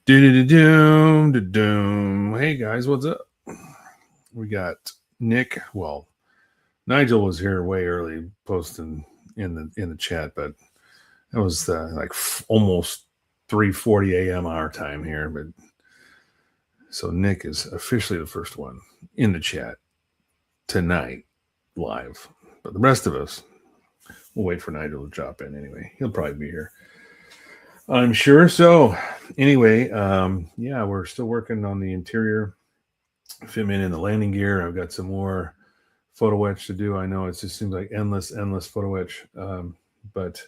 Doom. Hey guys, what's up? We got Nick. Well, Nigel was here way early, posting in the chat, but it was almost 3:40 a.m. our time here. But so Nick is officially the first one in the chat tonight, live. But the rest of us, we'll wait for Nigel to drop in anyway. He'll probably be here, I'm sure. So anyway, yeah, we're still working on the interior fitment in the landing gear. I've got some more photo etch to do. I know it just seems like endless photo etch. But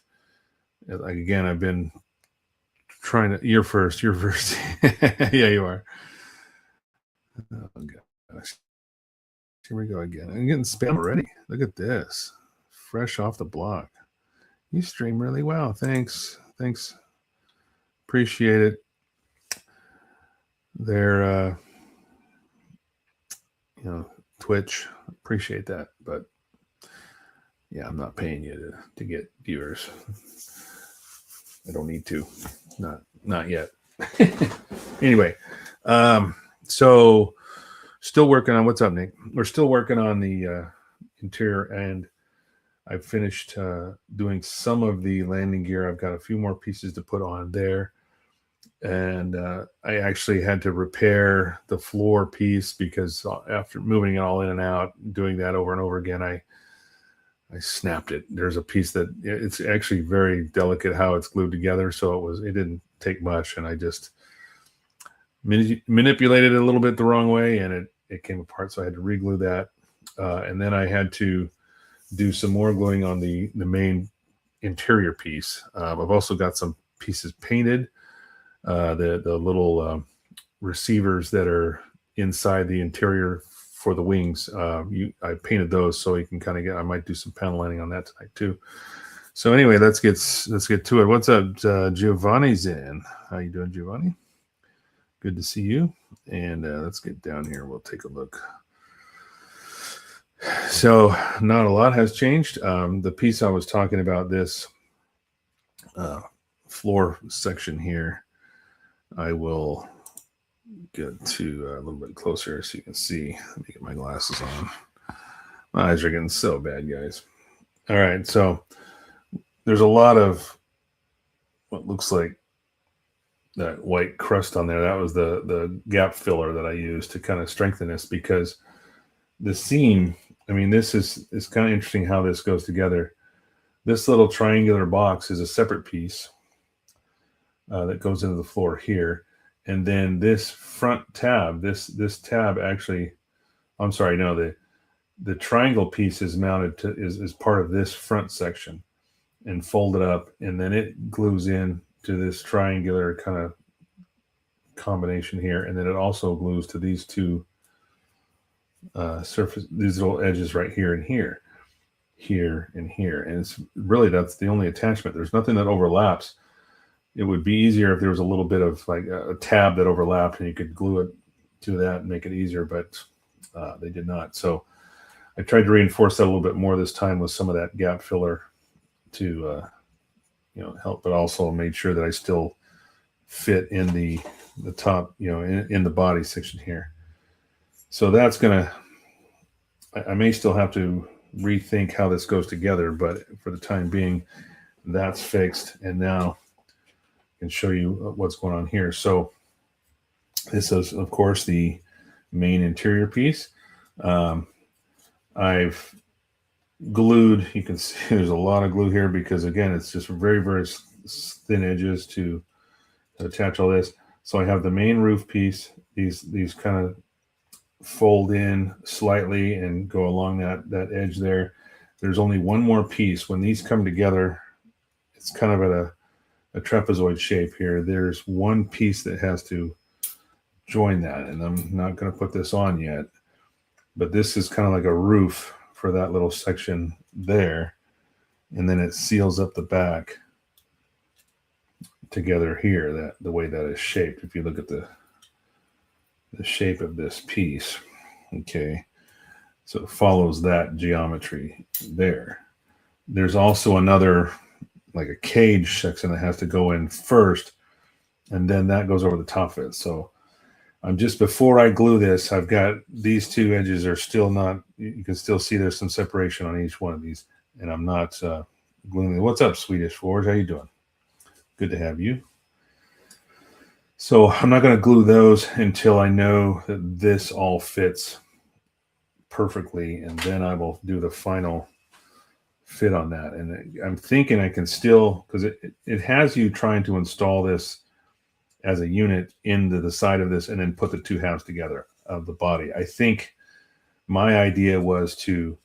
like, again, I've been trying to. You're first. Yeah, you are. Oh gosh. Here we go again. I'm getting spam already. Look at this. Fresh off the block. You stream really well. Thanks. Appreciate it. They're Twitch, appreciate that, but yeah, I'm not paying you to get viewers. I don't need to, not yet. Anyway, so still working on, what's up, Nick? We're still working on the interior, and I've finished doing some of the landing gear. I've got a few more pieces to put on there. And I actually had to repair the floor piece because after moving it all in and out, doing that over and over again, I snapped it. There's a piece that it's actually very delicate how it's glued together, so it didn't take much, and I just manipulated it a little bit the wrong way, and it came apart. So I had to reglue that, and then I had to do some more gluing on the main interior piece. I've also got some pieces painted. The little receivers that are inside the interior for the wings, I painted those so you can kind of get. I might do some panel lining on that tonight too. So anyway, let's get to it. What's up? Giovanni's in. How you doing, Giovanni? Good to see you. And let's get down here. We'll take a look. So not a lot has changed. The piece I was talking about, this floor section here, I will get to a little bit closer so you can see. Let me get my glasses on. My eyes are getting so bad, guys. All right, so there's a lot of what looks like that white crust on there. That was the gap filler that I used to kind of strengthen this, because the seam, I mean, this is kind of interesting how this goes together. This little triangular box is a separate piece that goes into the floor here, and then this front tab, this tab actually, I'm sorry, no, the triangle piece is mounted to is part of this front section and folded up, and then it glues in to this triangular kind of combination here, and then it also glues to these two surface, these little edges right here and here and here, and it's really, that's the only attachment. There's nothing that overlaps. It would be easier if there was a little bit of like a tab that overlapped and you could glue it to that and make it easier, but they did not. So I tried to reinforce that a little bit more this time with some of that gap filler to help, but also made sure that I still fit in the top, in the body section here. So that's gonna, I may still have to rethink how this goes together, but for the time being, that's fixed. And now can show you what's going on here. So this is, of course, the main interior piece. I've glued, you can see there's a lot of glue here because, again, it's just very, very thin edges to attach all this. So I have the main roof piece. These kind of fold in slightly and go along that edge there. There's only one more piece. When these come together, it's kind of at a trapezoid shape here. There's one piece that has to join that, and I'm not going to put this on yet, but this is kind of like a roof for that little section there, and then it seals up the back together here, that the way that is shaped. If you look at the shape of this piece, okay, so it follows that geometry there. There's also another, like a cage section that has to go in first, and then that goes over the top of it. So I'm just, before I glue this, I've got these two edges are still not, you can still see there's some separation on each one of these, and I'm not gluing them. What's up, Swedish Forge? How you doing? Good to have you. So I'm not going to glue those until I know that this all fits perfectly, and then I will do the final fit on that. And I'm thinking I can still, because it has you trying to install this as a unit into the side of this and then put the two halves together of the body. I think my idea was to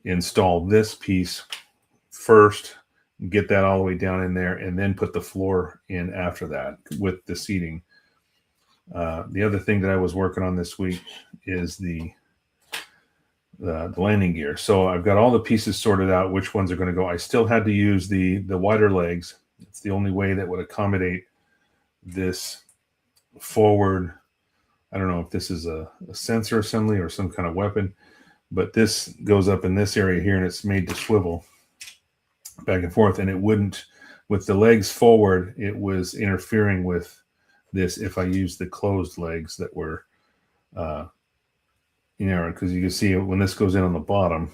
install this piece first, get that all the way down in there, and then put the floor in after that with the seating. The other thing that I was working on this week is the landing gear. So I've got all the pieces sorted out, which ones are going to go. I still had to use the wider legs. It's the only way that would accommodate this forward. I don't know if this is a sensor assembly or some kind of weapon, but this goes up in this area here, and it's made to swivel back and forth, and it wouldn't, with the legs forward, it was interfering with this if I used the closed legs that were because you can see when this goes in on the bottom,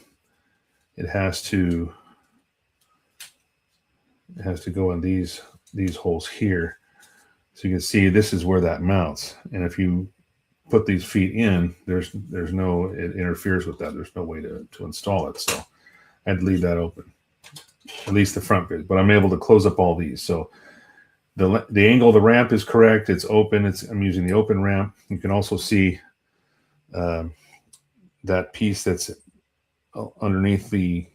it has to go in these holes here. So you can see this is where that mounts, and if you put these feet in, there's no, it interferes with that. There's no way to install it, so I had to leave that open, at least the front bit. But I'm able to close up all these. So the angle of the ramp is correct. It's open. I'm using the open ramp. You can also see that piece that's underneath the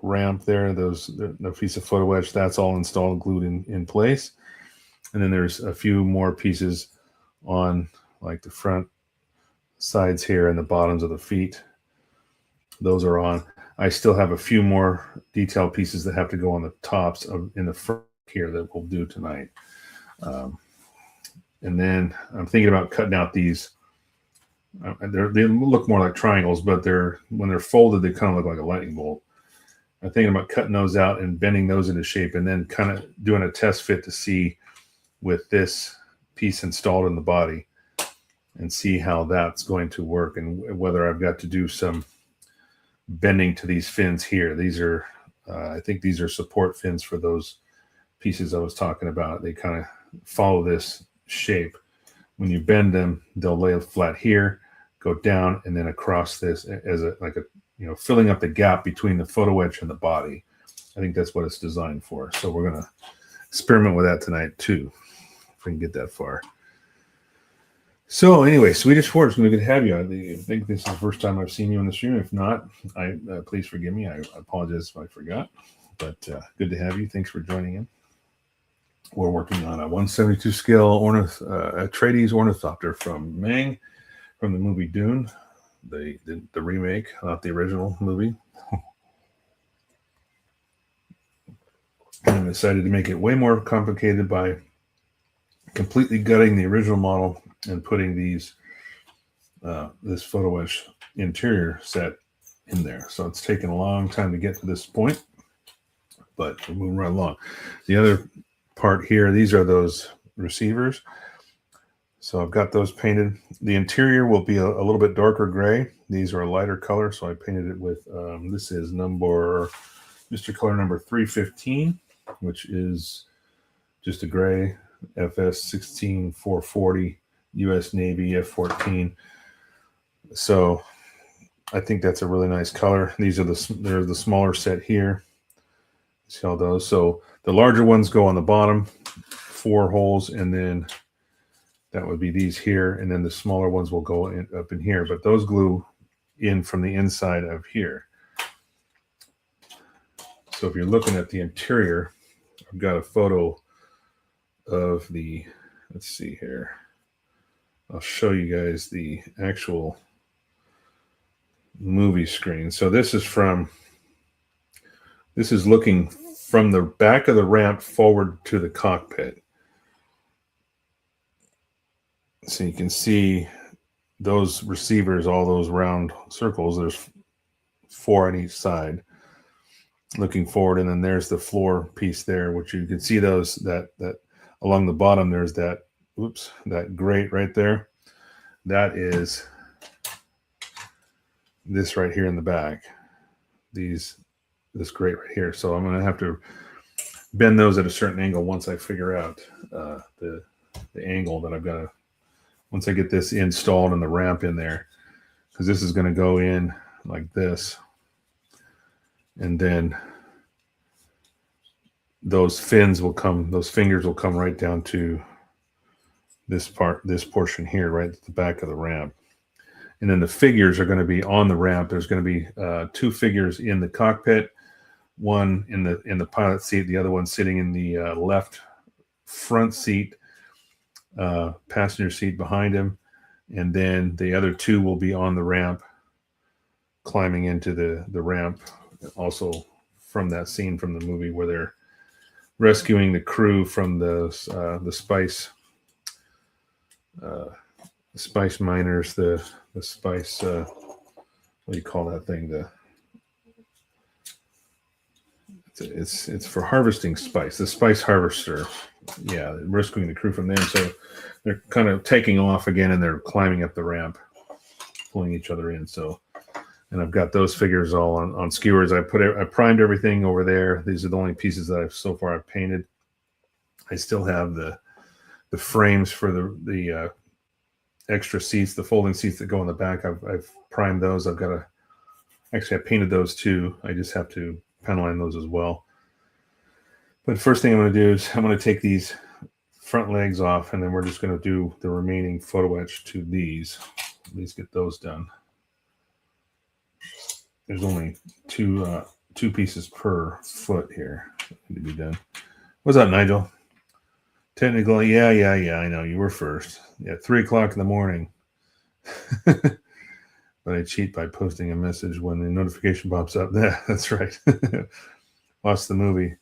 ramp there, the piece of photo etch, that's all installed, glued in place. And then there's a few more pieces on like the front sides here and the bottoms of the feet. Those are on. I still have a few more detail pieces that have to go on the tops in the front here that we'll do tonight. And then I'm thinking about cutting out these. They look more like triangles, but when they're folded, they kind of look like a lightning bolt. I'm thinking about cutting those out and bending those into shape, and then kind of doing a test fit to see with this piece installed in the body and see how that's going to work, and whether I've got to do some bending to these fins here. These are, I think these are support fins for those pieces I was talking about. They kind of follow this shape. When you bend them, they'll lay flat here, go down, and then across this as filling up the gap between the photo etch and the body. I think that's what it's designed for. So we're going to experiment with that tonight too, if we can get that far. So anyway, Swedish Forge, good to have you. I think this is the first time I've seen you in the stream. If not, please forgive me. I apologize if I forgot, but good to have you. Thanks for joining in. We're working on a 172 scale Atreides Ornithopter from Mang, from the movie Dune, the remake, not the original movie. And I decided to make it way more complicated by completely gutting the original model and putting these this photo etch interior set in there. So it's taken a long time to get to this point, but we're moving right along. The other part here, these are those receivers. So I've got those painted. The interior will be a little bit darker gray. These are a lighter color, so I painted it with, this is Mr. Color number 315, which is just a gray FS 16440 US Navy F14. So I think that's a really nice color. These are they're the smaller set here. See all those. So the larger ones go on the bottom, 4 holes, and then that would be these here, and then the smaller ones will go up in here. But those glue in from the inside of here. So if you're looking at the interior, I've got a photo of the, let's see here. I'll show you guys the actual movie screen. So this is looking from the back of the ramp forward to the cockpit. So you can see those receivers, all those round circles. There's 4 on each side looking forward, and then there's the floor piece there, which you can see those that along the bottom, there's that, that grate right there. That is this right here in the back. This grate right here. So I'm going to have to bend those at a certain angle once I figure out the angle that I've got to, once I get this installed and the ramp in there, because this is going to go in like this, and then those fingers will come right down to this portion here, right at the back of the ramp. And then the figures are going to be on the ramp. There's going to be 2 figures in the cockpit, one in the pilot seat, the other one sitting in the left front seat, passenger seat behind him, and then the other 2 will be on the ramp, climbing into the ramp, also from that scene from the movie where they're rescuing the crew from the spice miners, the spice, what do you call that thing? It's for harvesting spice, the spice harvester. Yeah, rescuing the crew from them. So they're kind of taking off again, and they're climbing up the ramp, pulling each other in. So, and I've got those figures all on skewers. I primed everything over there. These are the only pieces that I've painted. I still have the frames for the extra seats, the folding seats that go in the back. I've primed those. I painted those too. I just have to penline those as well. But the first thing I'm going to do is I'm going to take these front legs off, and then we're just going to do the remaining photo etch to these. At least get those done. There's only two pieces per foot here that need to be done. What's up, Nigel? Technically, yeah, I know. You were first. Yeah, 3 o'clock in the morning. But I cheat by posting a message when the notification pops up. Yeah, that's right. Watch the movie.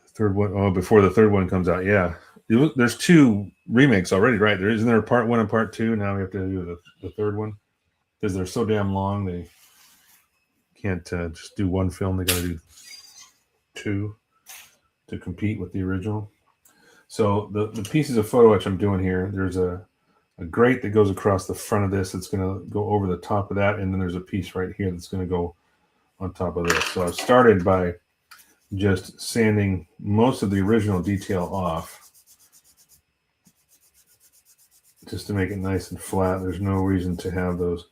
Third one, before the third one comes out. Yeah. There's 2 remakes already, right? Isn't there part 1 and part 2? Now we have to do the third one. Because they're so damn long, they can't just do 1 film. They got to do 2 to compete with the original. So the pieces of photo etch I'm doing here, there's a grate that goes across the front of this. It's going to go over the top of that, and then there's a piece right here that's going to go on top of this. So I've started by just sanding most of the original detail off, just to make it nice and flat. There's no reason to have those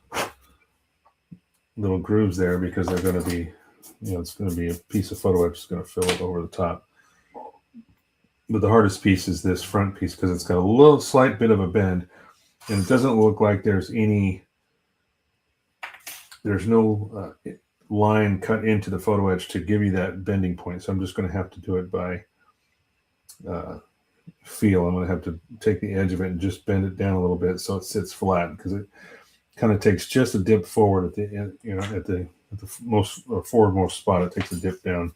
little grooves there, because they're going to be, it's going to be a piece of photo etch that's going to fill it over the top. But the hardest piece is this front piece, because it's got a slight bit of a bend, and it doesn't look like there's no line cut into the photo etch to give you that bending point. So I'm just going to have to do it by feel. I'm going to have to take the edge of it and just bend it down a little bit so it sits flat, because it kind of takes just a dip forward at the end, at the most forwardmost spot. It takes a dip down.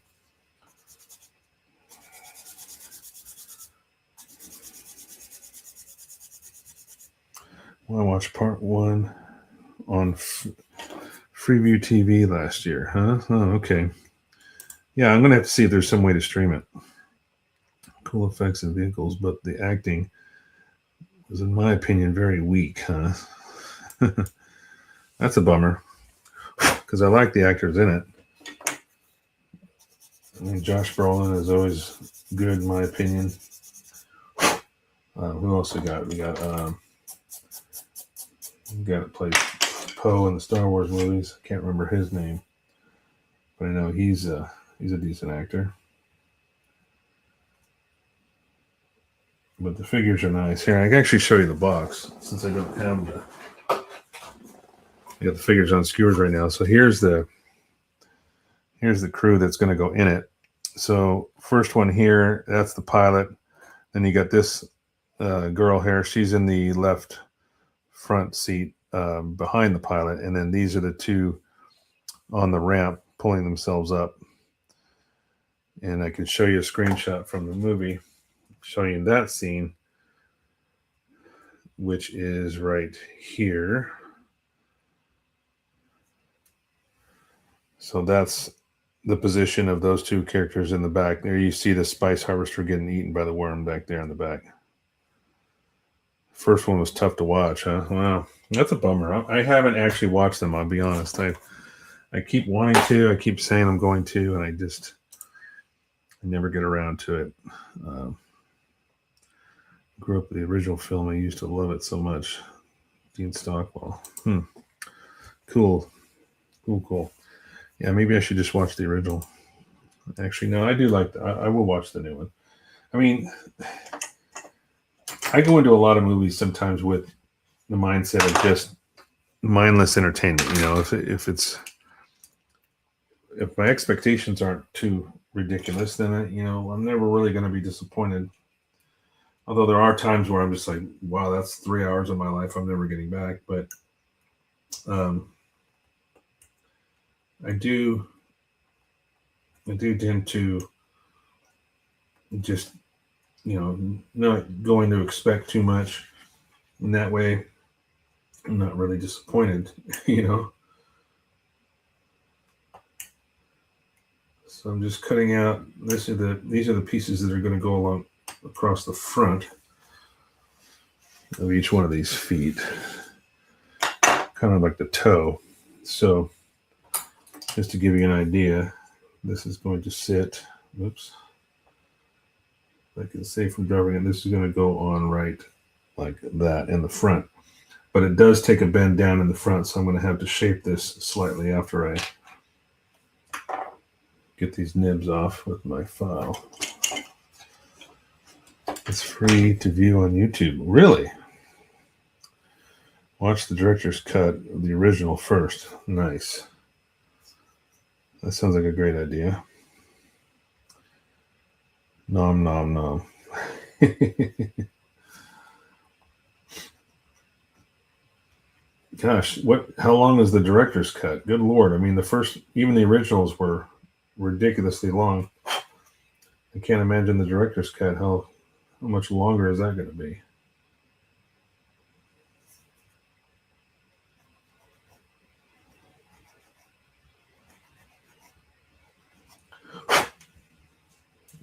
Well, I watched part 1 on Freeview TV last year, huh? Oh, okay. Yeah, I'm going to have to see if there's some way to stream it. Cool effects and vehicles, but the acting was, in my opinion, very weak, huh? That's a bummer, because I like the actors in it. I mean, Josh Brolin is always good, in my opinion. Who else we got? We got to play Poe in the Star Wars movies. I can't remember his name, but I know he's a decent actor. But the figures are nice. Here, I can actually show you the box, since I don't have I got the figures on skewers right now. So here's the crew that's going to go in it. So first one here, that's the pilot. Then you got this girl here. She's in the left front seat behind the pilot. And then these are the 2 on the ramp pulling themselves up. And I can show you a screenshot from the movie showing you that scene, which is right here. So that's the position of those two characters in the back. There you see the spice harvester getting eaten by the worm back there in the back. First one was tough to watch, huh? Wow, that's a bummer. I haven't actually watched them, I'll be honest. I keep wanting to. I keep saying I'm going to, and I never get around to it. Grew up with the original film. I used to love it so much. Dean Stockwell. Cool. Yeah, maybe I should just watch the original. Actually, no, I do like I will watch the new one. I mean, I go into a lot of movies sometimes with the mindset of just mindless entertainment. You know, if my expectations aren't too ridiculous, then I'm never really going to be disappointed. Although there are times where I'm just like, wow, that's 3 hours of my life I'm never getting back. But I do tend to just, not going to expect too much. And that way, I'm not really disappointed, So I'm just cutting out. These are the pieces that are going to go along across the front of each one of these feet, kind of like the toe. So just to give you an idea, this is going to sit. Oops. I can say from driving it, this is going to go on right like that in the front. But it does take a bend down in the front, so I'm going to have to shape this slightly after I get these nibs off with my file. It's free to view on YouTube. Really? Watch the director's cut of the original first. Nice. That sounds like a great idea. Nom, nom, nom. Gosh, how long is the director's cut? Good Lord. I mean, even the originals were ridiculously long. I can't imagine the director's cut. How much longer is that going to be?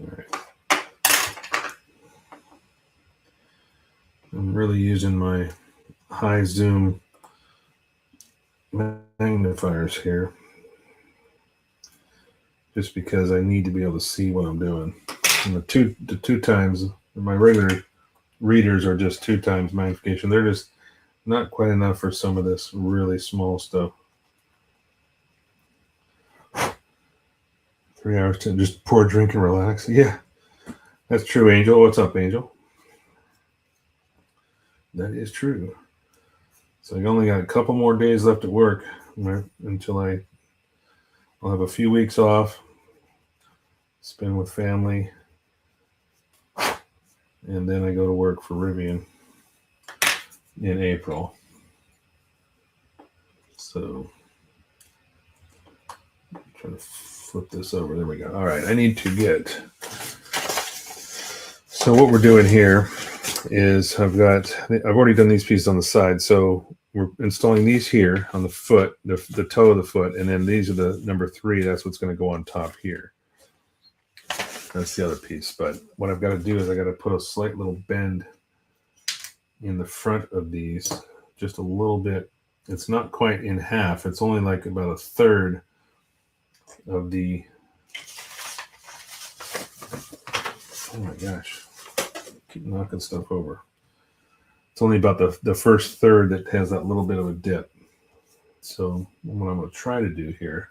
All right. I'm really using my high zoom magnifiers here, just because I need to be able to see what I'm doing. And the two times, my regular readers are just 2 times magnification. They're just not quite enough for some of this really small stuff. 3 hours to just pour a drink and relax. Yeah, that's true, Angel. What's up, Angel? That is true. So I only got a couple more days left at work until I'll have a few weeks off, spend with family, and then I go to work for Rivian in April. So I'm trying to flip this over. There we go. All right, I need to get. So what we're doing here is I've already done these pieces on the side. So we're installing these here on the foot, the toe of the foot, and then these are the number 3. That's what's going to go on top here. That's the other piece. But what I've got to do is I got to put a slight little bend in the front of these, just a little bit. It's not quite in half. It's only like about 1/3 of the. Oh my gosh. Keep knocking stuff over. It's only about the first third that has that little bit of a dip. So what I'm going to try to do here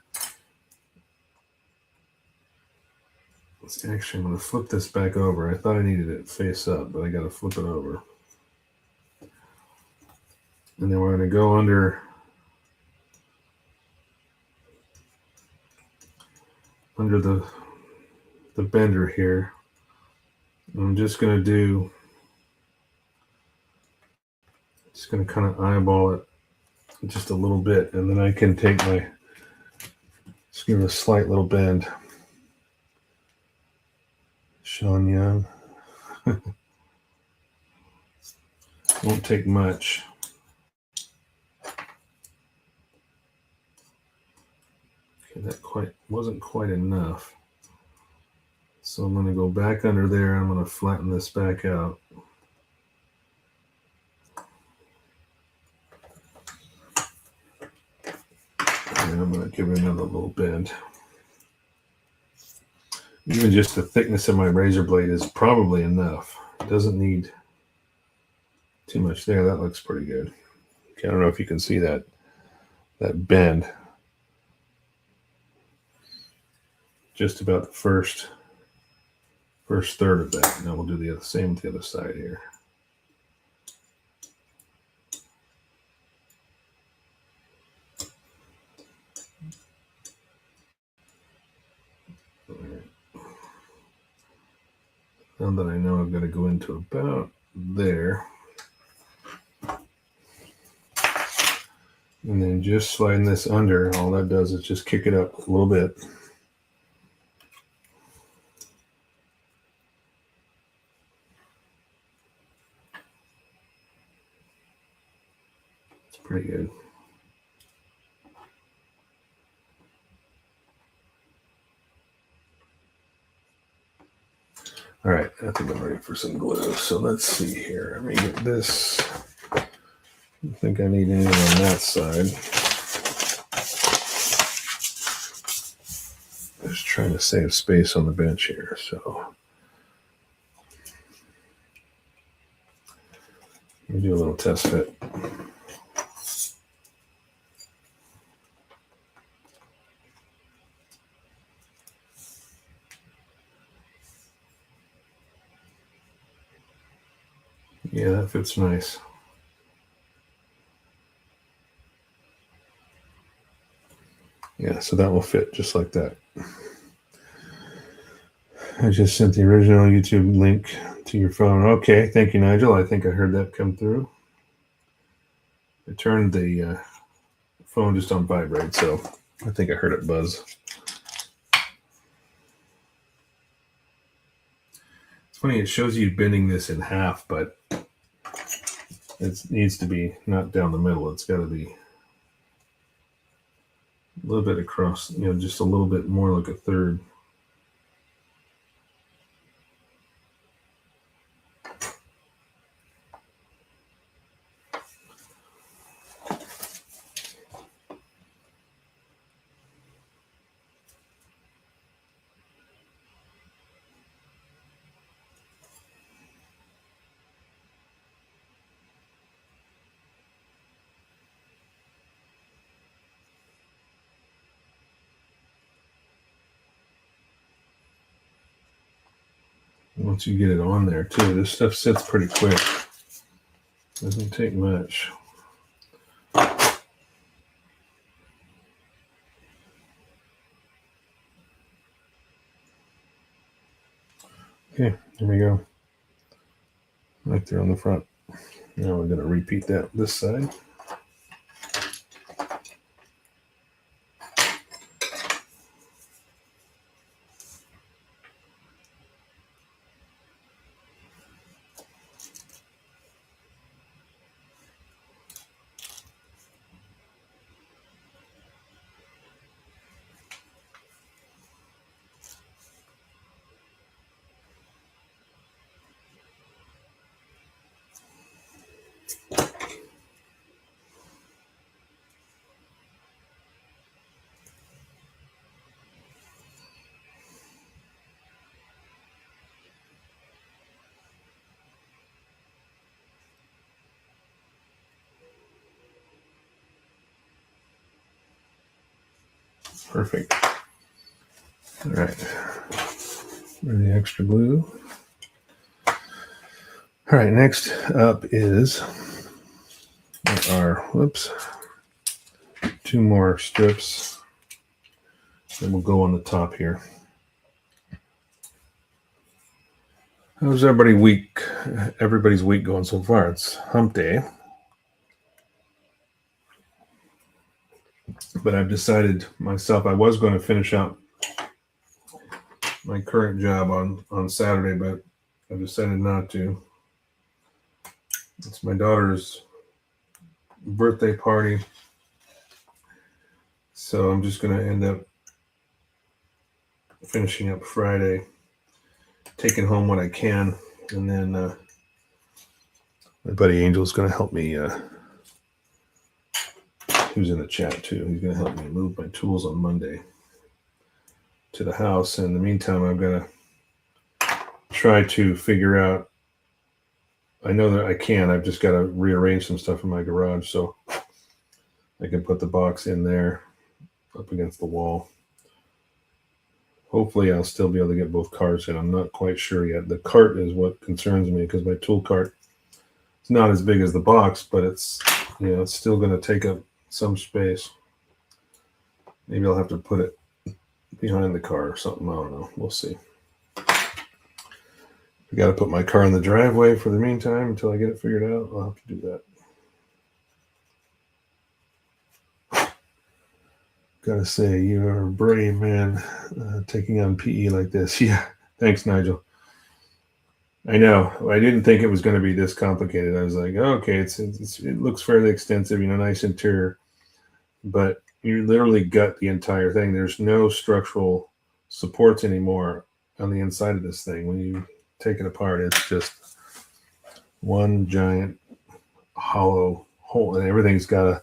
is actually I'm going to flip this back over. I thought I needed it face up, but I got to flip it over. And then we're going to go under the bender here. I'm just going to kind of eyeball it just a little bit, and then I can take just give it a slight little bend. Sean Young. Won't take much. And that wasn't quite enough. So I'm going to go back under there. I'm going to flatten this back out. And I'm going to give it another little bend. Even just the thickness of my razor blade is probably enough. It doesn't need too much there. That looks pretty good. Okay, I don't know if you can see that bend. Just about the first third of that. Now we'll do the same with the other side here. Now that I know I've got to go into about there. And then just sliding this under, all that does is just kick it up a little bit. It's pretty good. All right, I think I'm ready for some glue. So let's see here. Let me get this. I don't think I need anything on that side. Just trying to save space on the bench here. So let me do a little test fit. Yeah, that fits nice. Yeah, so that will fit just like that. I just sent the original YouTube link to your phone. Okay, thank you, Nigel. I think I heard that come through. I turned the phone just on vibrate, so I think I heard it buzz. It's funny, it shows you bending this in half, but it needs to be not down the middle. It's got to be a little bit across, just a little bit more like a third. Once you get it on there too, this stuff sits pretty quick. Doesn't take much. Okay, there we go. Right there on the front. Now we're going to repeat that this side. Perfect. All right. Where's the extra glue? All right, next up is our, two more strips that will go on the top here. How's everybody's week going so far? It's hump day. But I've decided myself I was going to finish out my current job on Saturday, but I've decided not to. It's my daughter's birthday party. So I'm just going to end up finishing up Friday, taking home what I can, and then my buddy Angel's going to help me. Who's in the chat too? He's going to help me move my tools on Monday to the house. And in the meantime, I'm going to try to figure out. I know that I can. I've just got to rearrange some stuff in my garage so I can put the box in there up against the wall. Hopefully, I'll still be able to get both carts in. I'm not quite sure yet. The cart is what concerns me because my tool cart is not as big as the box, but it's it's still going to take up some space. Maybe I'll have to put it behind the car or something. I don't know. We'll see. I got to put my car in the driveway for the meantime until I get it figured out. I'll have to do that. Gotta say, you are a brave man taking on PE like this. Yeah, thanks, Nigel. I know. I didn't think it was going to be this complicated. I was like, oh, okay, it looks fairly extensive, nice interior, but you literally gut the entire thing. There's no structural supports anymore on the inside of this thing. When you take it apart, it's just one giant hollow hole, and everything's got to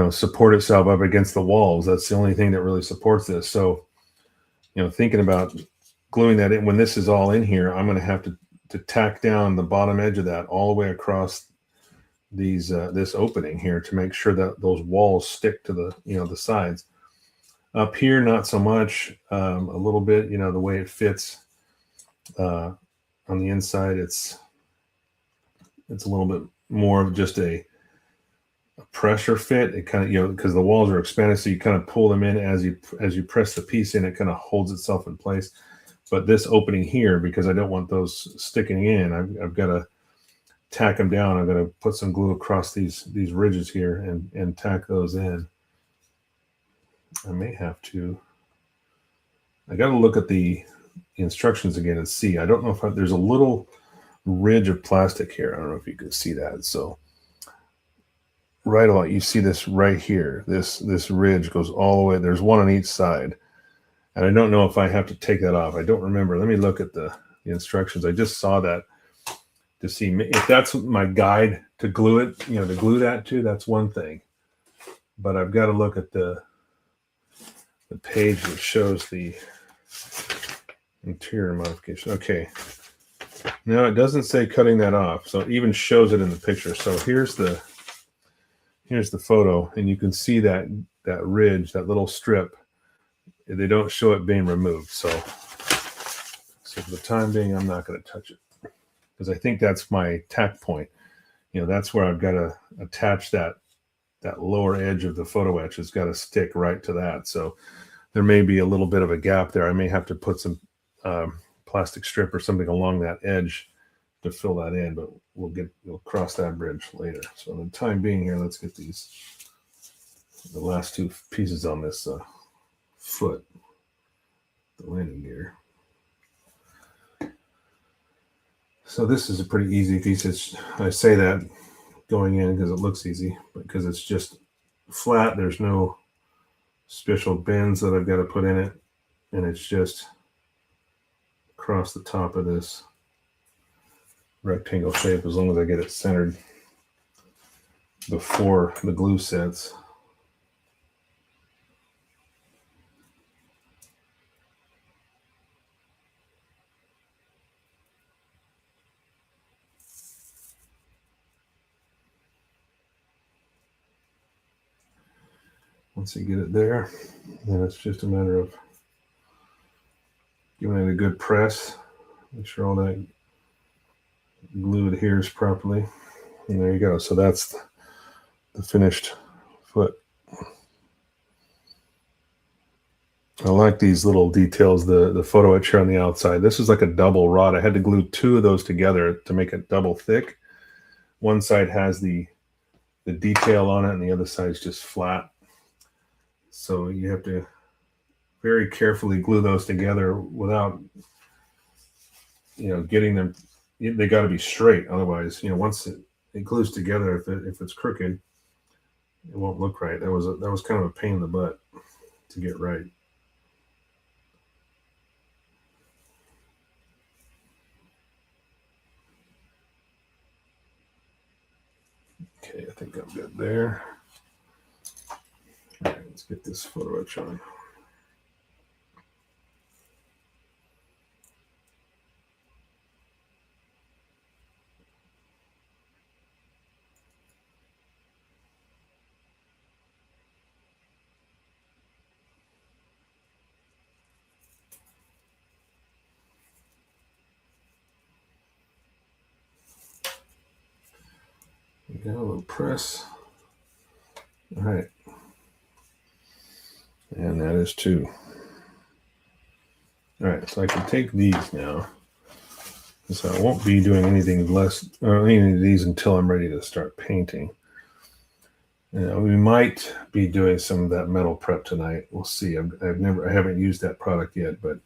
support itself up against the walls. That's the only thing that really supports this. So thinking about gluing that in, when this is all in here, I'm going to have to tack down the bottom edge of that all the way across these this opening here to make sure that those walls stick to the the sides. Up here, not so much. A little bit, the way it fits on the inside, it's a little bit more of just a pressure fit. It kind of because the walls are expanded, so you kind of pull them in as you press the piece in. It kind of holds itself in place. But this opening here, because I don't want those sticking in, I've got to tack them down. I'm going to put some glue across these ridges here and tack those in. I may have to. I got to look at the instructions again and see. I don't know if there's a little ridge of plastic here. I don't know if you can see that. So right along, you see this right here. This ridge goes all the way. There's one on each side. And I don't know if I have to take that off. I don't remember. Let me look at the instructions. I just saw that to see if that's my guide to glue it, to glue that to, that's one thing. But I've got to look at the page that shows the interior modification. Okay. No, it doesn't say cutting that off. So it even shows it in the picture. So here's the photo, and you can see that ridge, that little strip. They don't show it being removed. So for the time being, I'm not going to touch it because I think that's my tack point. That's where I've got to attach that lower edge of the photo etch. It's got to stick right to that. So there may be a little bit of a gap there. I may have to put some plastic strip or something along that edge to fill that in, but we'll cross that bridge later. So in the time being here, let's get the last two pieces on this foot, the landing gear. So this is a pretty easy piece. I say that going in because it looks easy, but because it's just flat, there's no special bends that I've got to put in it, and it's just across the top of this rectangle shape as long as I get it centered before the glue sets. Once you get it there, then it's just a matter of giving it a good press. Make sure all that glue adheres properly. And there you go. So that's the finished foot. I like these little details, the photo etch here on the outside. This is like a double rod. I had to glue two of those together to make it double thick. One side has the detail on it, and the other side is just flat. So you have to very carefully glue those together without, getting them. They got to be straight. Otherwise, once it glues together, if it's crooked, it won't look right. That was kind of a pain in the butt to get right. Okay, I think I'm good there. All right, let's get this photo etch on. We got a little press. All right. And that is 2. All right, so I can take these now. So I won't be doing anything less, or any of these until I'm ready to start painting. We might be doing some of that metal prep tonight. We'll see. I haven't used that product yet, but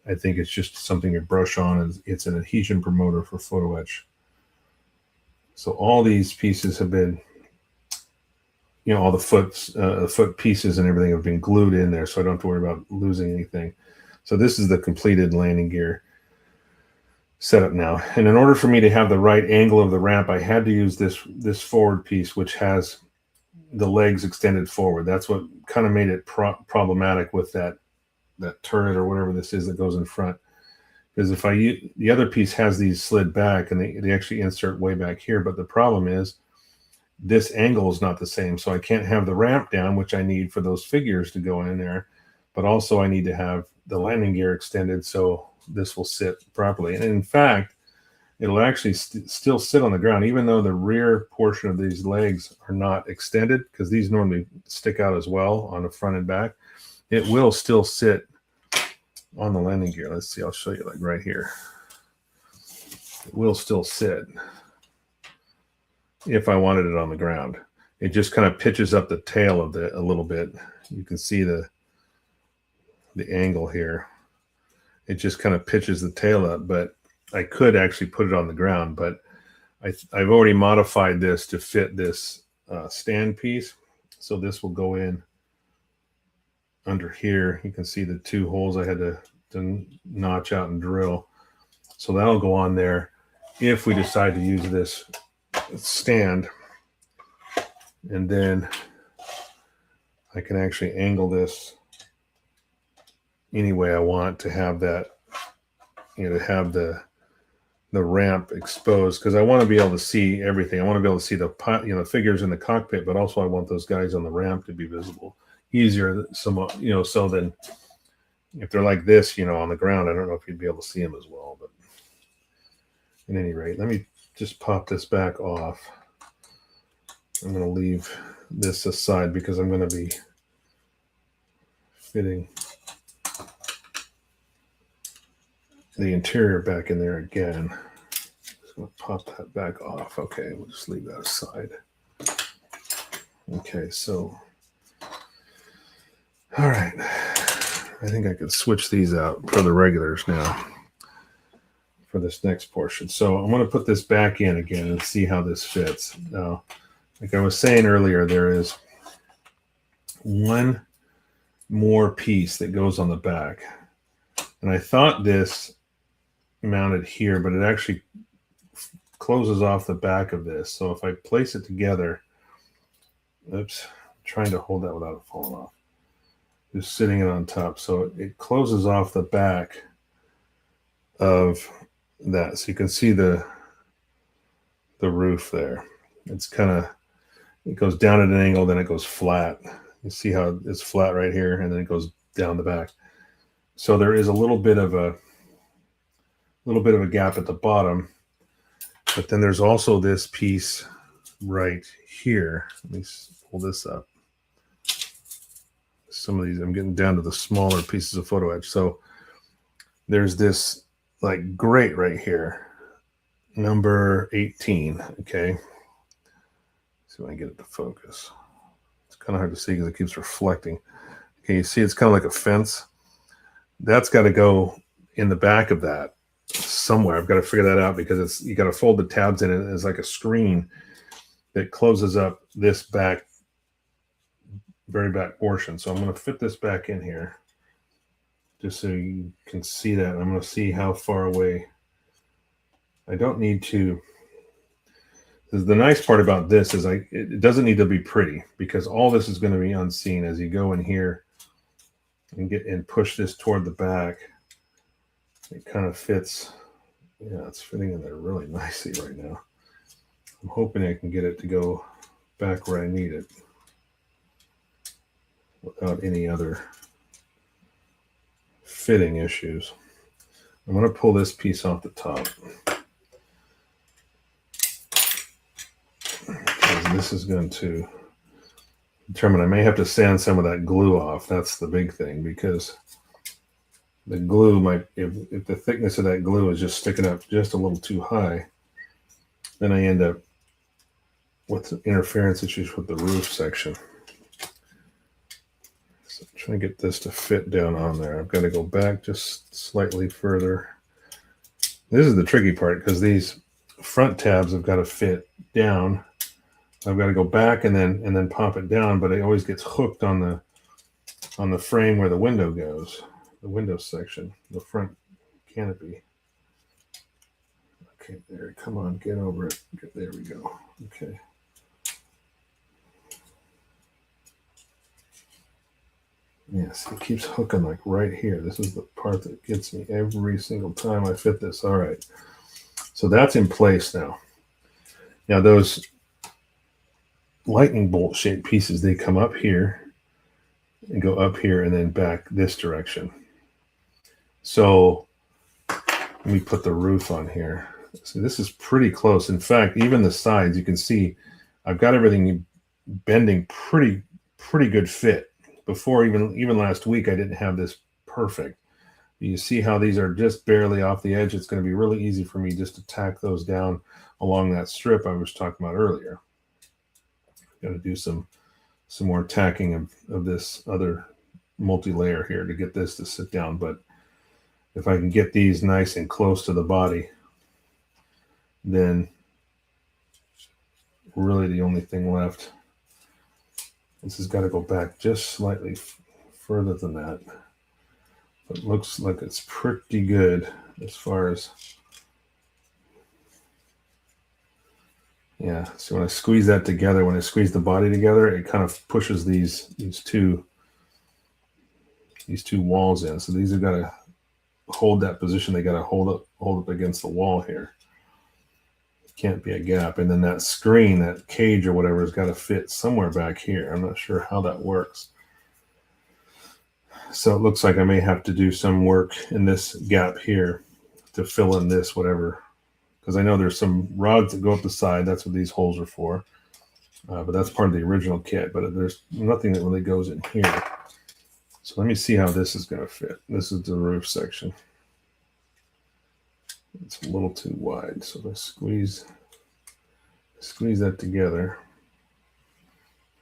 I think it's just something you brush on. It's an adhesion promoter for photo etch. So all these pieces have been, all the foot pieces and everything have been glued in there, so I don't have to worry about losing anything. So this is the completed landing gear setup now. And in order for me to have the right angle of the ramp, I had to use this forward piece, which has the legs extended forward. That's what kind of made it problematic with that turret or whatever this is that goes in front. Because if the other piece has these slid back and they actually insert way back here, but the problem is this angle is not the same. So I can't have the ramp down, which I need for those figures to go in there, but also I need to have the landing gear extended so this will sit properly. And in fact, it'll actually still sit on the ground, even though the rear portion of these legs are not extended, because these normally stick out as well on the front and back. It will still sit on the landing gear. Let's see, I'll show you like right here. It will still sit if I wanted it on the ground. It just kind of pitches up the tail of a little bit. You can see the angle here. It just kind of pitches the tail up, but I could actually put it on the ground, but I've already modified this to fit this stand piece. So this will go in under here. You can see the 2 holes I had to notch out and drill. So that'll go on there if we decide to use this stand. And then I can actually angle this any way I want to have that, to have the ramp exposed, because I want to be able to see everything. I want to be able to see the figures in the cockpit, but also I want those guys on the ramp to be visible easier. So then if they're like this, on the ground, I don't know if you'd be able to see them as well. But at any rate, let me just pop this back off. I'm going to leave this aside because I'm going to be fitting the interior back in there again. Just going to pop that back off. Okay, we'll just leave that aside. Okay, so all right. I think I could switch these out for the regulars now for this next portion. So I'm going to put this back in again and see how this fits. Now, like I was saying earlier, there is one more piece that goes on the back. And I thought this mounted here, but it actually closes off the back of this. So if I place it together, oops, I'm trying to hold that without it falling off. Just sitting it on top. So it closes off the back of that. So you can see the roof there. It's kind of, it goes down at an angle, then it goes flat. You see how it's flat right here, and then it goes down the back. So there is a little bit of a gap at the bottom, but then there's also this piece right here. Let me pull this up. Some of these, I'm getting down to the smaller pieces of photo etch. So there's this like grate right here, number 18. Okay. See if I can get it to focus. It's kind of hard to see because it keeps reflecting. Okay, you see it's kind of like a fence. That's got to go in the back of that somewhere. I've got to figure that out because you got to fold the tabs in it. It's like a screen that closes up this very back portion. So I'm going to fit this back in here just so you can see that. I'm going to see how far away. I don't need to The nice part about this is it doesn't need to be pretty, because all this is going to be unseen as you go in here and push this toward the back. It kind of fits. Yeah, it's fitting in there really nicely right now. I'm hoping I can get it to go back where I need it without any other fitting issues. I'm going to pull this piece off the top. This is going to determine, I may have to sand some of that glue off. That's the big thing, because the glue might, if the thickness of that glue is just sticking up just a little too high, then I end up with interference issues with the roof section. So I'm trying to get this to fit down on there. I've got to go back just slightly further. This is the tricky part, because these front tabs have got to fit down. I've got to go back and then pop it down, but it always gets hooked on the frame where the window goes, the window section, the front canopy. Okay, there, come on, get over it. There we go. Okay. Yes, it keeps hooking like right here. This is the part that gets me every single time I fit this. All right. So that's in place now. Now those lightning bolt shaped pieces, they come up here and go up here and then back this direction. So let me put the roof on here. So this is pretty close. In fact, even the sides, you can see I've got everything bending pretty good fit. Before even last week, I didn't have this perfect. You see how these are just barely off the edge. It's going to be really easy for me just to tack those down along that strip I was talking about earlier. Got to do some more tacking of this other multi-layer here to get this to sit down. But if I can get these nice and close to the body, then really the only thing left, this has got to go back just slightly further than that. But it looks like it's pretty good as far as, yeah. So when I squeeze that together, when I squeeze the body together, it kind of pushes these two walls in. So these have got to hold that position. They got to hold up against the wall here. It can't be a gap. And then that screen, that cage or whatever, has got to fit somewhere back here. I'm not sure how that works. So it looks like I may have to do some work in this gap here to fill in this whatever. Because I know there's some rods that go up the side. That's what these holes are for. But that's part of the original kit. But there's nothing that really goes in here. So let me see how this is going to fit. This is the roof section. It's a little too wide. So if I squeeze that together.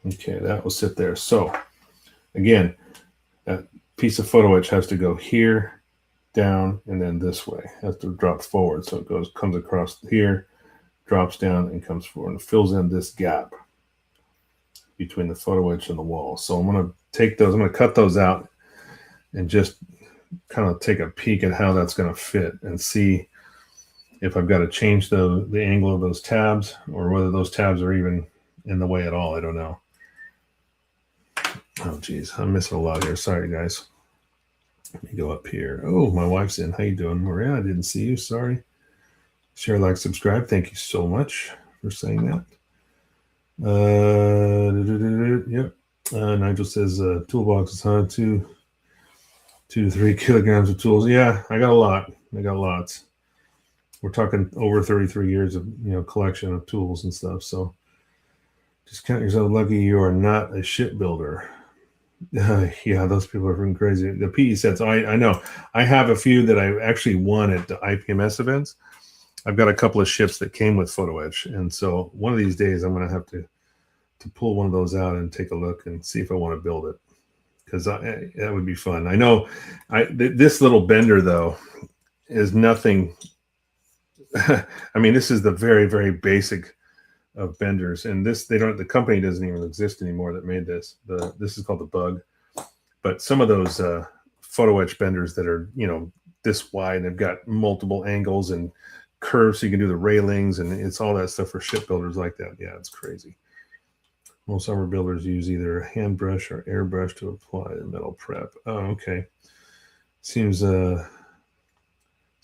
Okay, that will sit there. So again, that piece of photo etch has to go here, down, and then this way. It has to drop forward. So it comes across here, drops down, and comes forward, and fills in this gap between the photo etch and the wall. So I'm going to take those, I'm going to cut those out and just kind of take a peek at how that's going to fit and see if I've got to change the angle of those tabs, or whether those tabs are even in the way at all. I don't know. Oh, geez, I'm missing a lot here. Sorry, guys. Let me go up here. Oh, my wife's in. How you doing, Maria? I didn't see you. Sorry. Share, like, subscribe. Thank you so much for saying that. Yep. Nigel says toolboxes, huh? 2 to 3 kilograms of tools. Yeah, I got a lot. I got lots. We're talking over 33 years of collection of tools and stuff. So just count yourself lucky you are not a shipbuilder. Yeah, those people are freaking crazy. The PE sets, I know. I have a few that I actually won at the IPMS events. I've got a couple of ships that came with photo etch, and so one of these days I'm going to have to pull one of those out and take a look and see if I want to build it, because that would be fun. I know this little bender though is nothing. I mean, this is the very, very basic of benders, and the company doesn't even exist anymore that made this. This is called the Bug, but some of those photo etch benders that are this wide and have got multiple angles and curves so you can do the railings, and it's all that stuff for shipbuilders like that. Yeah, it's crazy. Most armor builders use either a hand brush or airbrush to apply the metal prep. Oh, okay. Seems to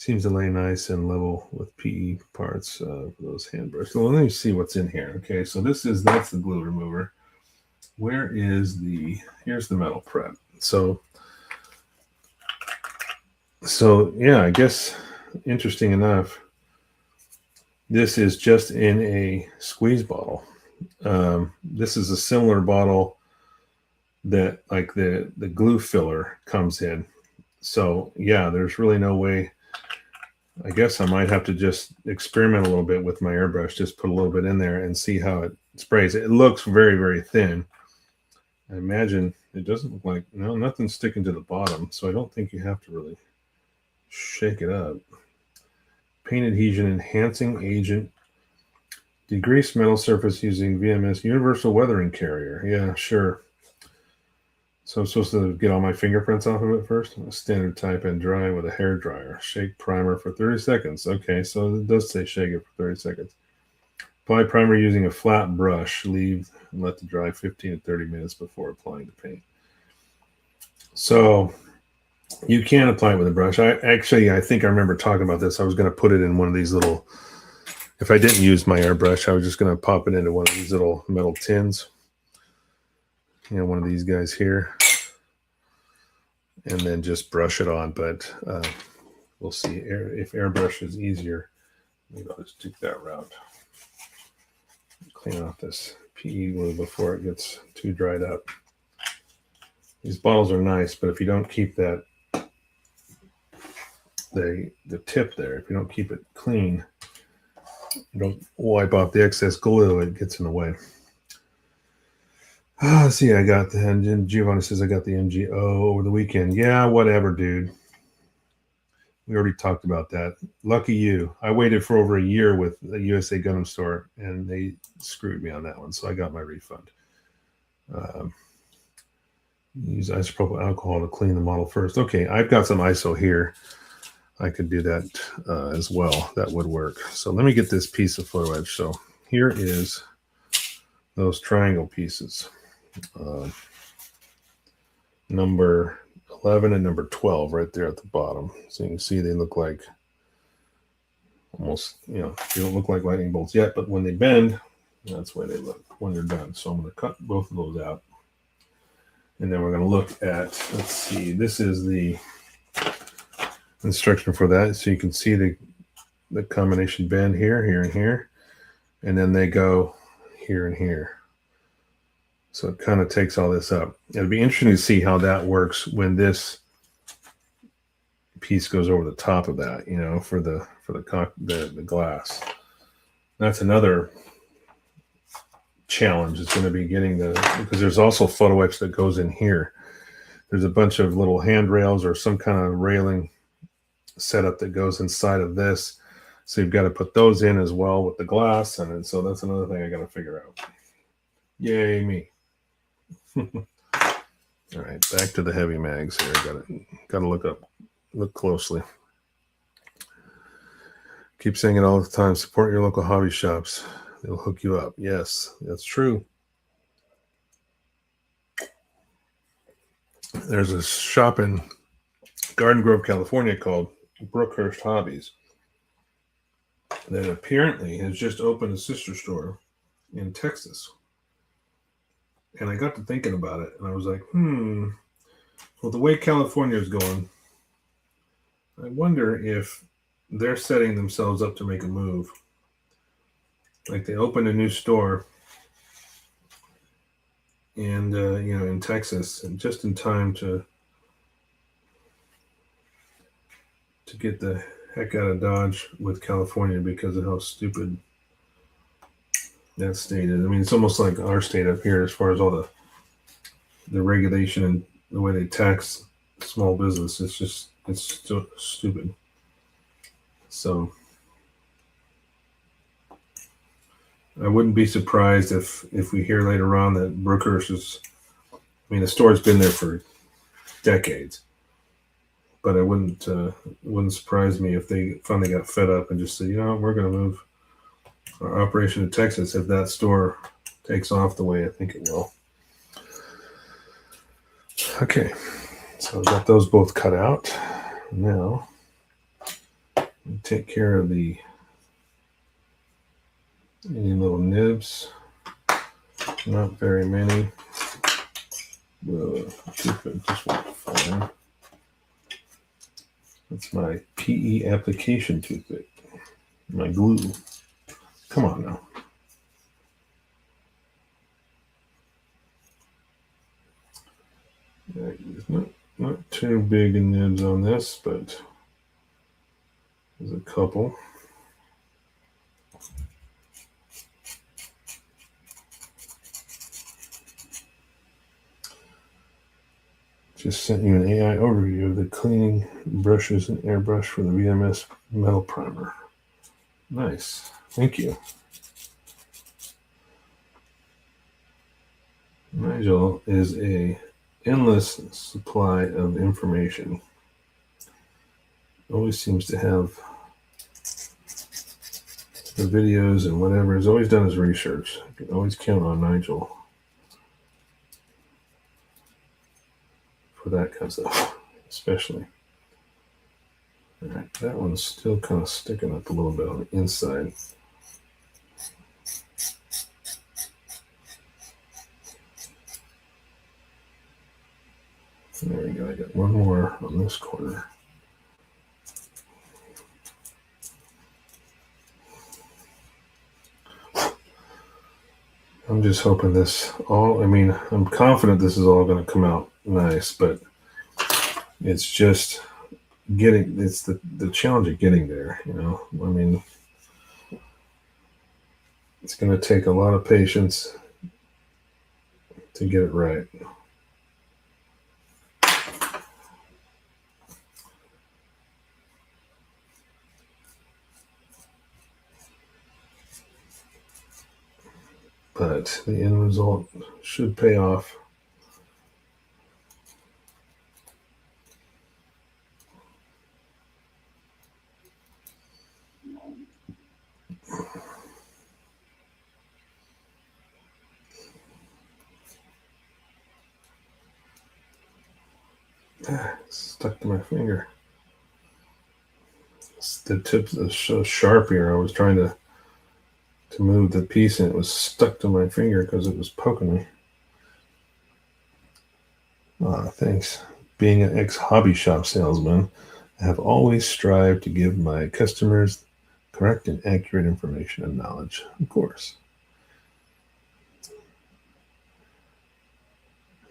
lay nice and level with PE parts for those hand brushes. So let me see what's in here. Okay, so that's the glue remover. Where is here's the metal prep. So yeah, I guess interesting enough, this is just in a squeeze bottle. This is a similar bottle that like the glue filler comes in. So yeah, there's really no way. I guess I might have to just experiment a little bit with my airbrush, just put a little bit in there and see how it sprays. It looks very, very thin. I imagine it doesn't look like, no, nothing's sticking to the bottom, so I don't think you have to really shake it up. Paint adhesion enhancing agent. Degrease metal surface using VMS universal weathering carrier. Yeah, sure. So I'm supposed to get all my fingerprints off of it first? Standard type and dry with a hair dryer. Shake primer for 30 seconds. Okay, so it does say shake it for 30 seconds. Apply primer using a flat brush. Leave and let it dry 15 to 30 minutes before applying the paint. So you can apply it with a brush. I think I remember talking about this. I was going to put it in one of these little, if I didn't use my airbrush, I was just going to pop it into one of these little metal tins. You know, one of these guys here, and then just brush it on. But we'll see if airbrush is easier. Maybe I'll just take that route. Clean off this PE glue before it gets too dried up. These bottles are nice, but if you don't keep that the tip there, if you don't keep it clean, you don't wipe off the excess glue, it gets in the way. See, I got the engine. Giovanni says I got the MGO over the weekend. Yeah, whatever, dude. We already talked about that. Lucky you. I waited for over a year with the USA Gundam Store, and they screwed me on that one, so I got my refund. Use isopropyl alcohol to clean the model first. Okay, I've got some ISO here. I could do that as well. That would work. So let me get this piece of photo etch. So here is those triangle pieces. Number 11 and number 12 right there at the bottom. So you can see they look like almost, they don't look like lightning bolts yet, but when they bend, that's the way they look when they're done. So I'm going to cut both of those out. And then we're going to look at, let's see, this is the instruction for that. So you can see the combination bend here, here, and here. And then they go here and here. So it kind of takes all this up. It'll be interesting to see how that works when this piece goes over the top of that, for the glass. That's another challenge. It's going to be getting because there's also photo etch that goes in here. There's a bunch of little handrails or some kind of railing setup that goes inside of this. So you've got to put those in as well with the glass. And so that's another thing I got to figure out. Yay, me. All right, back to the heavy mags here. Got to look closely. Keep saying it all the time. Support your local hobby shops. They'll hook you up. Yes, that's true. There's a shop in Garden Grove, California called Brookhurst Hobbies that apparently has just opened a sister store in Texas. And I got to thinking about it, and I was like, well, the way California is going, I wonder if they're setting themselves up to make a move. Like they opened a new store and, in Texas, and just in time to get the heck out of Dodge with California because of how stupid that state is. I mean, it's almost like our state up here as far as all the regulation and the way they tax small business. It's so stupid. So I wouldn't be surprised if we hear later on that Brookhurst the store's been there for decades. but it wouldn't surprise me if they finally got fed up and just said, we're going to move our operation to Texas if that store takes off the way I think it will. Okay, so I've got those both cut out. Now, take care of any little nibs. Not very many. Toothpick just went fine. That's my PE application toothpick. My glue. Come on now. Not too big in nibs on this, but there's a couple. Just sent you an AI overview of the cleaning brushes and airbrush for the VMS metal primer. Nice. Thank you. Nigel is a endless supply of information. Always seems to have the videos and whatever. He's always done his research. You can always count on Nigel for that kind of stuff, especially. All right, that one's still kind of sticking up a little bit on the inside. There we go. I got one more on this corner. I'm just hoping I'm confident this is all going to come out nice, but it's just it's the challenge of getting there, it's going to take a lot of patience to get it right. But the end result should pay off. Stuck to my finger. The tip is so sharp here. I was trying to move the piece and it was stuck to my finger because it was poking me. Thanks. Being an ex-hobby shop salesman, I have always strived to give my customers correct and accurate information and knowledge. Of course.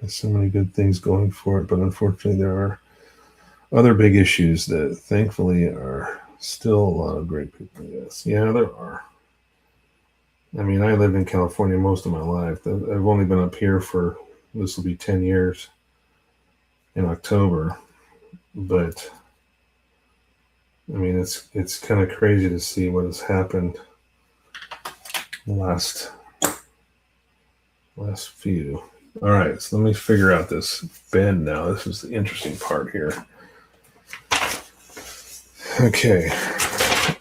There's so many good things going for it, but unfortunately there are other big issues that thankfully are still a lot of great people. Yes. Yeah, there are. I lived in California most of my life. I've only been up here this will be 10 years in October. But, it's kind of crazy to see what has happened last few. All right, so let me figure out this bend now. This is the interesting part here. Okay.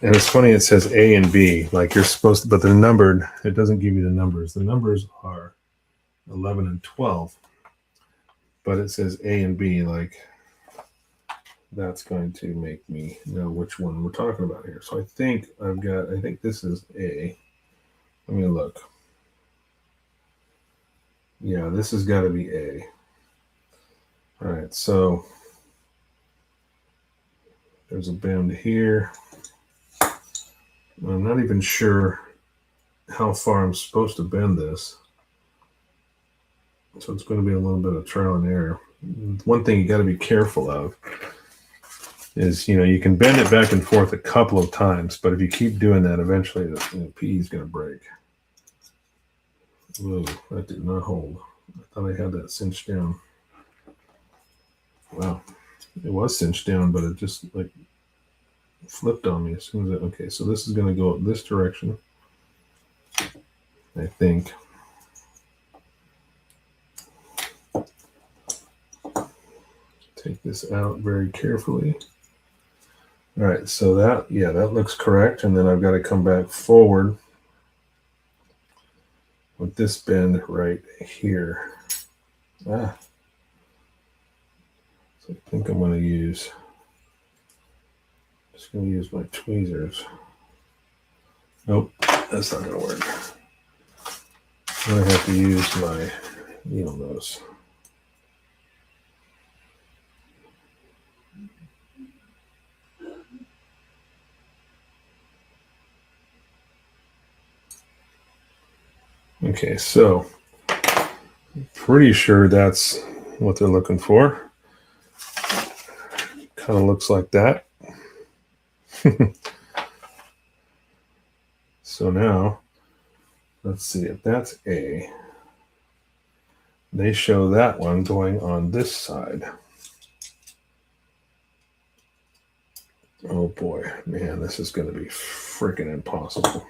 And it's funny, it says A and B, like you're supposed to, but they're numbered. It doesn't give you the numbers. The numbers are 11 and 12, but it says A and B, like that's going to make me know which one we're talking about here. So I think this is A. Let me look. Yeah, this has got to be A. All right, so there's a bend here. I'm not even sure how far I'm supposed to bend this. So it's going to be a little bit of trial and error. One thing you got to be careful of is, you can bend it back and forth a couple of times, but if you keep doing that, eventually the PE is going to break. Whoa, that did not hold. I thought I had that cinched down. Wow. It was cinched down, but it just flipped on me as soon as okay, so this is going to go this direction, I think. Take this out very carefully. All right, so that looks correct. And then I've got to come back forward with this bend right here. So I think I'm going to use my tweezers. Nope, that's not going to work. I'm going to have to use my needle nose. Okay, so pretty sure that's what they're looking for. Kind of looks like that. So now, let's see if that's A. They show that one going on this side. Oh boy, man, this is going to be freaking impossible.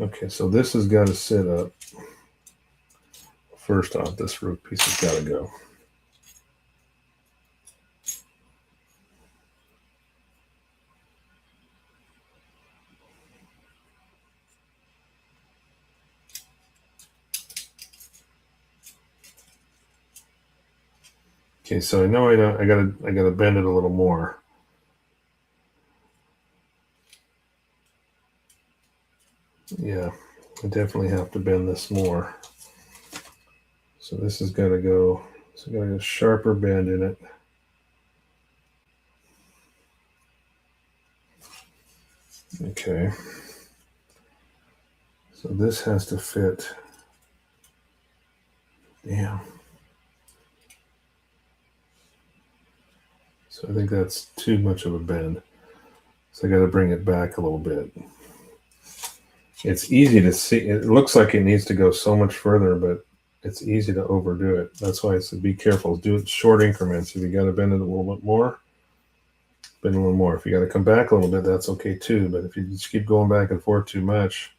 Okay, so this has got to sit up. First off, this root piece has got to go. Okay, so I know I gotta bend it a little more. Yeah, I definitely have to bend this more. So this has got to go. So got a sharper bend in it. Okay. So this has to fit. Damn. So I think that's too much of a bend. So I got to bring it back a little bit. It's easy to see. It looks like it needs to go so much further, but it's easy to overdo it. That's why I said be careful. Do it short increments. If you got to bend it a little bit more, bend a little more. If you got to come back a little bit, that's okay too. But if you just keep going back and forth too much,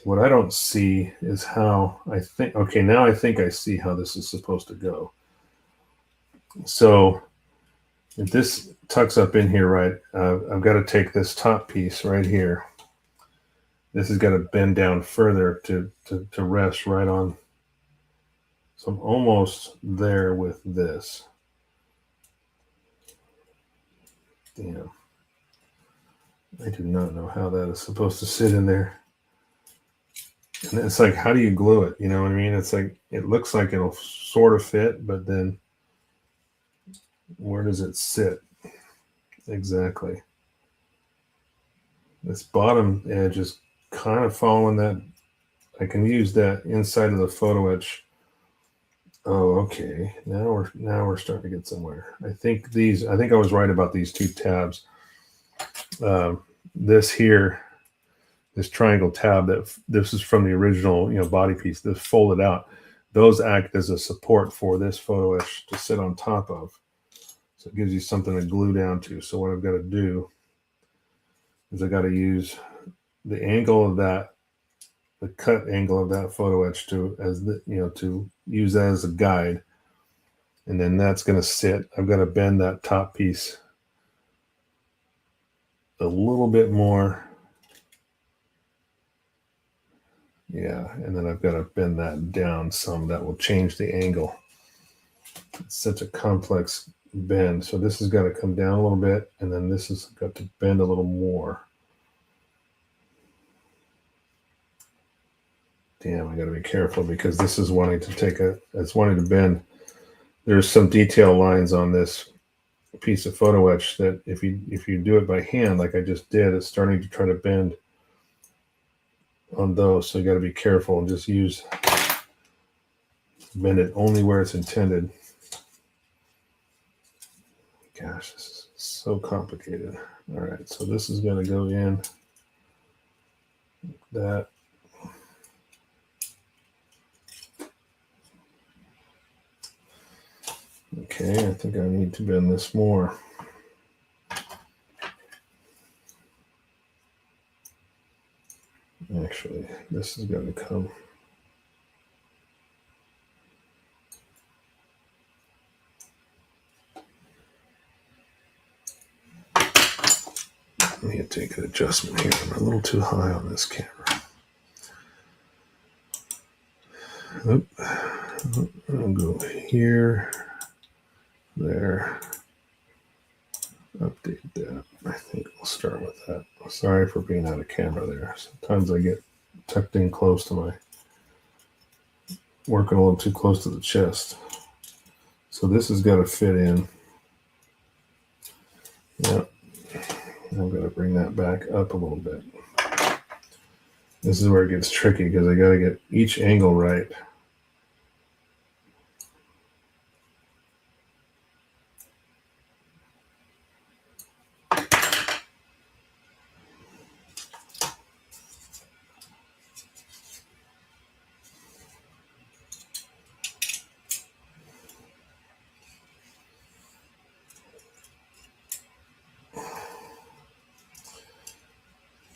what I don't see is how I think. Okay, now I think I see how this is supposed to go. So if this tucks up in here, right, I've got to take this top piece right here. This has got to bend down further to rest right on. So I'm almost there with this. Damn. I do not know how that is supposed to sit in there. And it's like, how do you glue it? You know what I mean? It's like, it looks like it'll sort of fit, but then where does it sit? Exactly. This bottom edge is kind of following that. I can use that inside of the photo etch. Oh, okay. Now we're starting to get somewhere. I think I was right about these two tabs. This here, this triangle tab, this is from the original, body piece. This folded out. Those act as a support for this photo etch to sit on top of. So it gives you something to glue down to. So what I've got to do is I got to use the angle of that, the cut angle of that photo etch to use that as a guide. And then that's going to sit. I've got to bend that top piece a little bit more. Yeah, and then I've got to bend that down some. That will change the angle. It's such a complex bend. So this has got to come down a little bit, and then this has got to bend a little more. Damn, I got to be careful because this is wanting to bend. There's some detail lines on this piece of photo etch that if you do it by hand, like I just did, it's starting to try to bend on those. So you got to be careful and just bend it only where it's intended. Gosh, this is so complicated. All right, so this is going to go in like that. Okay, I think I need to bend this more. Actually, this is going to come. take an adjustment here. I'm a little too high on this camera. Oop. I'll go here, there, update that. I think we'll start with that. Sorry for being out of camera there. Sometimes I get tucked in close to my, working a little too close to the chest. So this has got to fit in. Yep. I'm going to bring that back up a little bit. This is where it gets tricky because I got to get each angle right.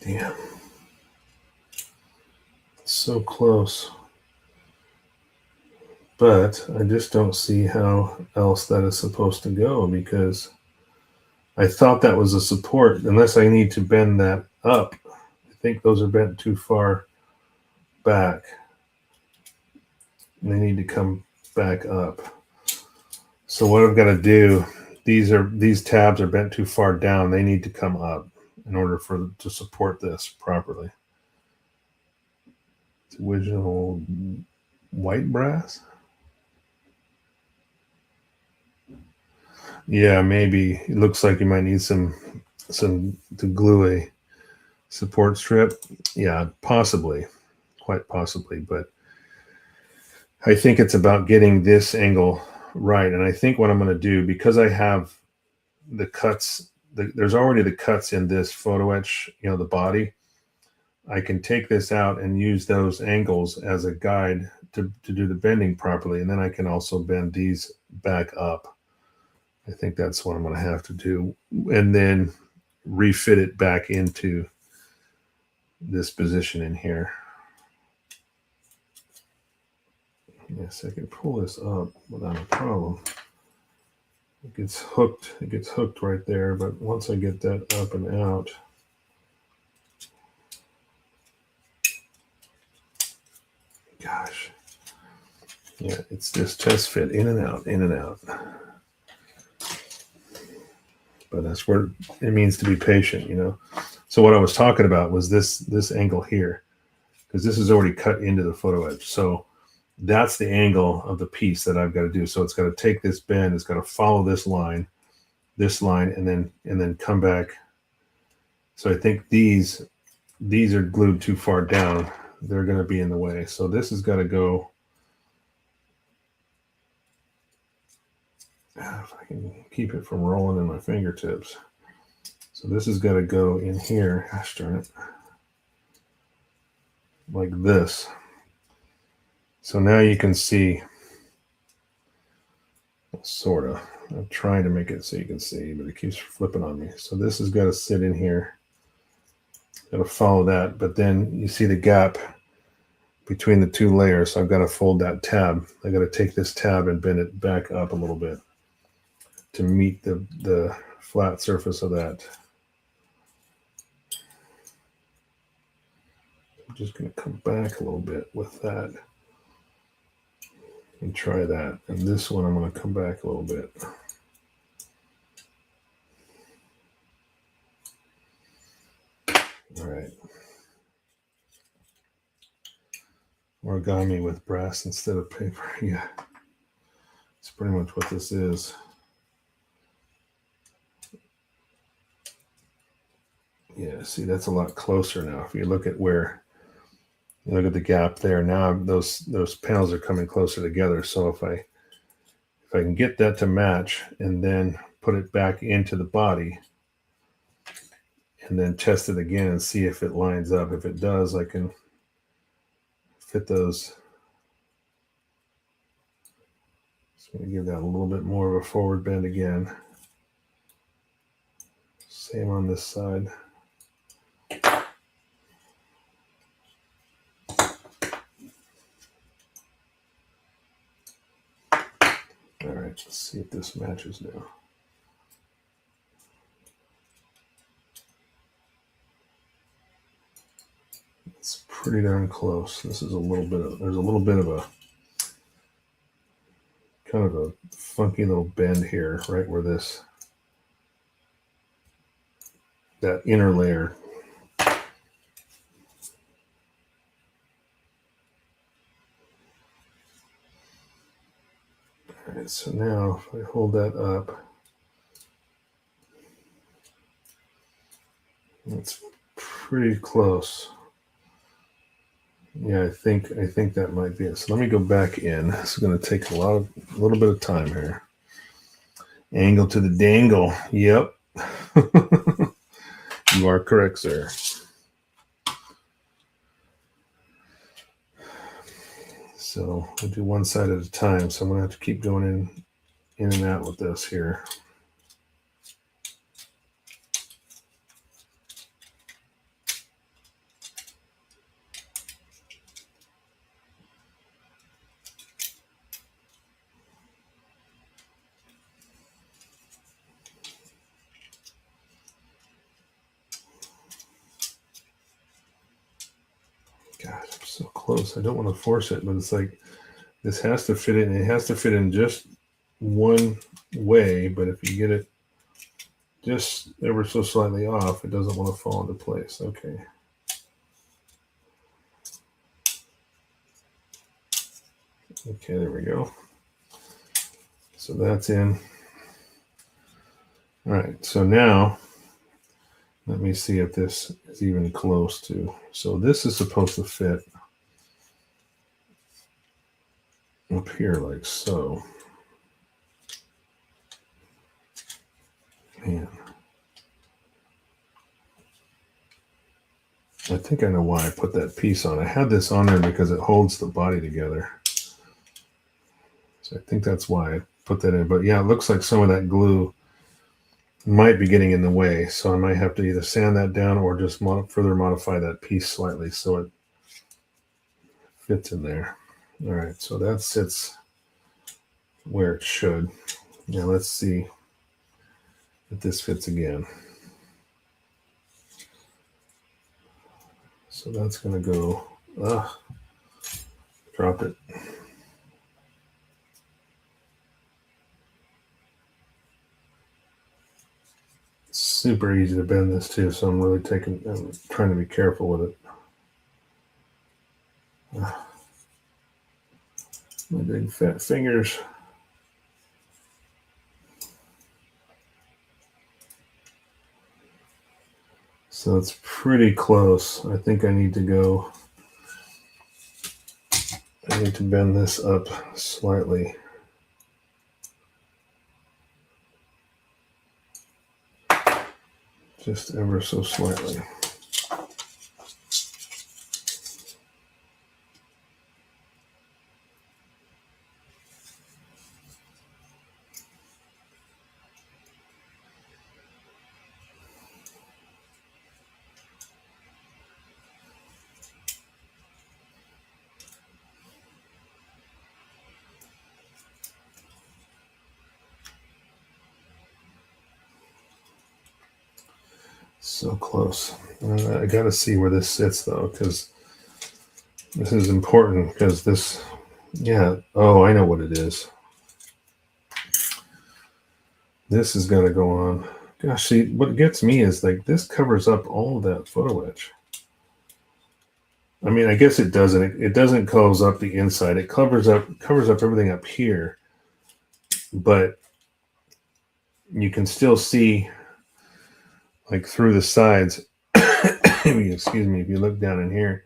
Damn. So close. But I just don't see how else that is supposed to go because I thought that was a support, unless I need to bend that up. I think those are bent too far back. And they need to come back up. So what I've got to do, these tabs are bent too far down. They need to come up in order to support this properly. It's original white brass. Yeah, maybe it looks like you might need some to glue a support strip. Yeah, possibly, quite possibly. But I think it's about getting this angle right. And I think what I'm going to do, because I have the cuts, there's already the cuts in this photo etch, the body. I can take this out and use those angles as a guide to do the bending properly. And then I can also bend these back up. I think that's what I'm going to have to do. And then refit it back into this position in here. Yes, I can pull this up without a problem. It gets hooked right there, but once I get that up and out, gosh, yeah, it's just test fit in and out, in and out. But that's where it means to be patient, So what I was talking about was this angle here, because this is already cut into the photo edge. So that's the angle of the piece that I've got to do. So it's got to take this bend, it's got to follow this line, and then come back. So I think these are glued too far down. They're going to be in the way. So this has got to go. If I can keep it from rolling in my fingertips. So this has got to go in here. Gosh darn it. Like this. So now you can see, sort of. I'm trying to make it so you can see, but it keeps flipping on me. So this has got to sit in here. Got to follow that, but then you see the gap between the two layers. So I've got to fold that tab. I got to take this tab and bend it back up a little bit to meet the flat surface of that. I'm just going to come back a little bit with that and try that. And this one, I'm going to come back a little bit. All right. Origami with brass instead of paper. Yeah. It's pretty much what this is. Yeah, see, that's a lot closer now. If you look at the gap there, now those panels are coming closer together. So if I can get that to match and then put it back into the body and then test it again and see if it lines up. If it does, I can fit those. Just going to give that a little bit more of a forward bend again. Same on this side. All right, let's see if this matches now. pretty darn close. This is a little bit of, there's a little bit of a kind of a funky little bend here, right where this, that inner layer. All right, so now if I hold that up, it's pretty close. Yeah, I think that might be it. So let me go back in. This is going to take a little bit of time here. Angle to the dangle. Yep. You are correct, sir. So we'll do one side at a time. So I'm going to have to keep going in and out with this here. God, I'm so close. I don't want to force it, but it's like this has to fit in. It has to fit in just one way, but if you get it just ever so slightly off, it doesn't want to fall into place. Okay. Okay, there we go. So that's in. All right, so now let me see if this is even close to. So this is supposed to fit up here like so. Man. I think I know why I put that piece on. I had this on there because it holds the body together. So I think that's why I put that in. But yeah, it looks like some of that glue might be getting in the way. So I might have to either sand that down or just further modify that piece slightly so it fits in there. All right, so that sits where it should. Now let's see if this fits again. So that's going to go, drop it. It's super easy to bend this too, so I'm trying to be careful with it. My big fat fingers. So it's pretty close. I think I need to bend this up slightly. Just ever so slightly. So close. I got to see where this sits though, because this is important. Because this, yeah. Oh, I know what it is. This is going to go on. Gosh, see, what gets me is like this covers up all of that photo etch. I mean, I guess it doesn't. It doesn't close up the inside. It covers up everything up here, but you can still see like through the sides. Excuse me. If you look down in here,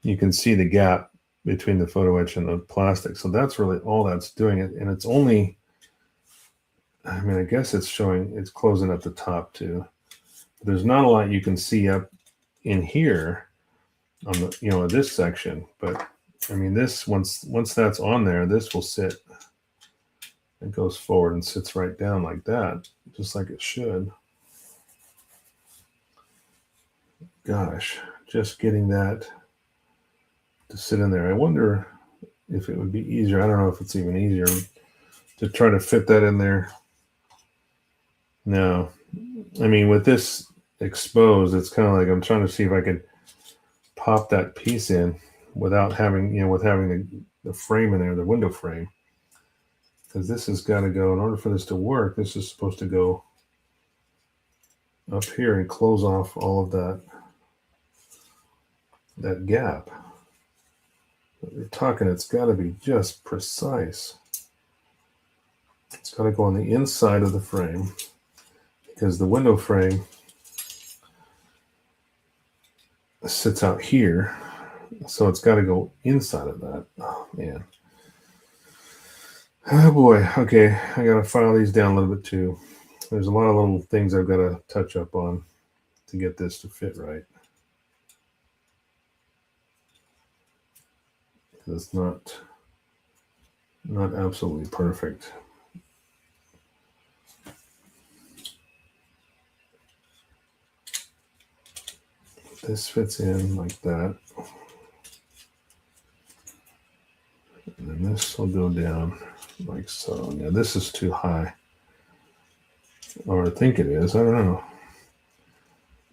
you can see the gap between the photo etch and the plastic. So that's really all that's doing it, and it's only. I mean, I guess it's closing up the top too. There's not a lot you can see up in here on the, this section, but I mean, this, once that's on there, this will sit, it goes forward and sits right down like that, just like it should. Gosh, just getting that to sit in there. I wonder if it would be easier. I don't know if it's even easier to try to fit that in there. No, I mean, with this exposed, it's kind of like I'm trying to see if I could pop that piece in without having, with having the frame in there, the window frame. Because this has got to go, in order for this to work, this is supposed to go up here and close off all of that gap. But you're talking, it's got to be just precise. It's got to go on the inside of the frame, because the window frame sits out here, so it's got to go inside of that. Oh man, oh boy. Okay, I got to file these down a little bit too. There's a lot of little things I've got to touch up on to get this to fit right. It's not absolutely perfect. This fits in like that. And then this will go down like so. Yeah, this is too high. Or I think it is. I don't know.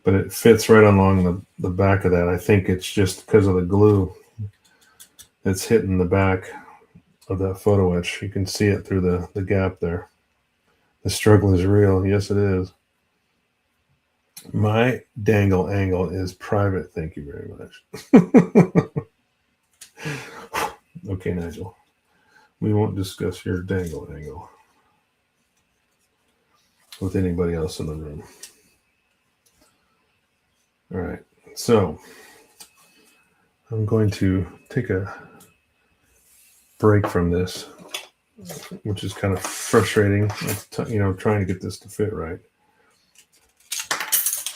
But it fits right along the back of that. I think it's just because of the glue that's hitting the back of that photo etch. You can see it through the gap there. The struggle is real. Yes, it is. My dangle angle is private. Thank you very much. Okay, Nigel. We won't discuss your dangle angle with anybody else in the room. All right. So I'm going to take a break from this, which is kind of frustrating. Trying to get this to fit right.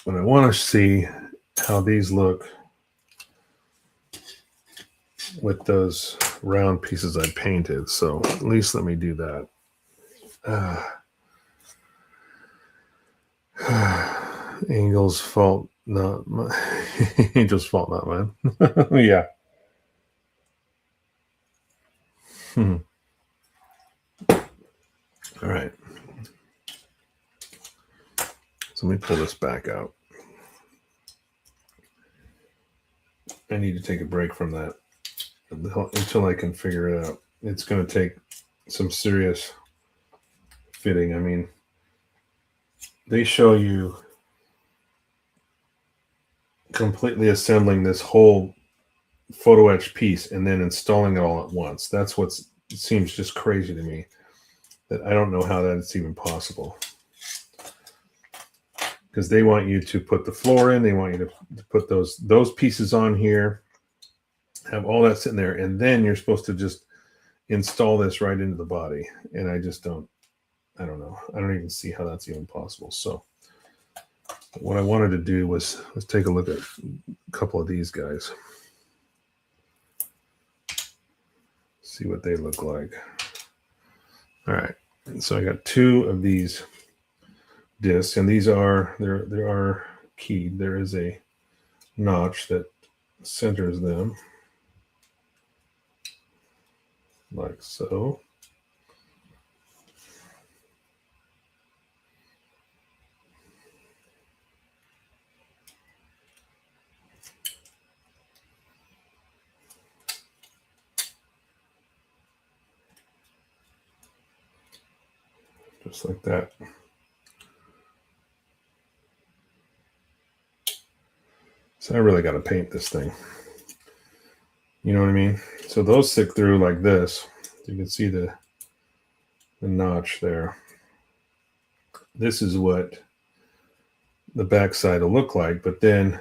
But I want to see how these look with those round pieces I painted. So at least let me do that. Angel's fault, not mine. Angel's fault, not mine. Yeah. All right. So let me pull this back out. I need to take a break from that until I can figure it out. It's going to take some serious fitting. I mean, they show you completely assembling this whole photo etch piece and then installing it all at once. That's what seems just crazy to me. That I don't know how that's even possible. Because they want you to put the floor in, they want you to put those pieces on here, have all that sitting there, and then you're supposed to just install this right into the body. And I don't know. I don't even see how that's even possible. So what I wanted to do was take a look at a couple of these guys. See what they look like. All right. So I got two of these discs, and these are there are keyed. There is a notch that centers them like so. Just like that. So I really got to paint this thing. You know what I mean? So those stick through like this. You can see the notch there. This is what the backside will look like, but then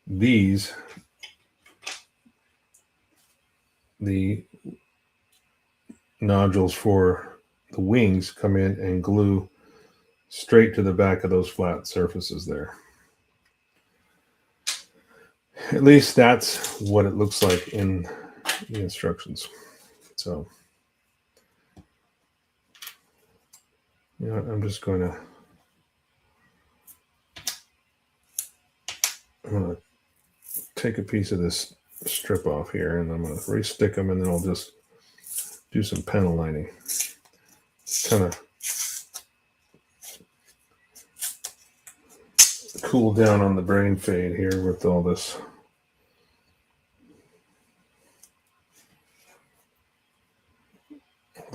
these, the nodules for the wings, come in and glue straight to the back of those flat surfaces there. At least that's what it looks like in the instructions. So, I'm just going to take a piece of this strip off here, and I'm going to re-stick them, and then I'll just do some panel lining. Kind of cool down on the brain fade here with all this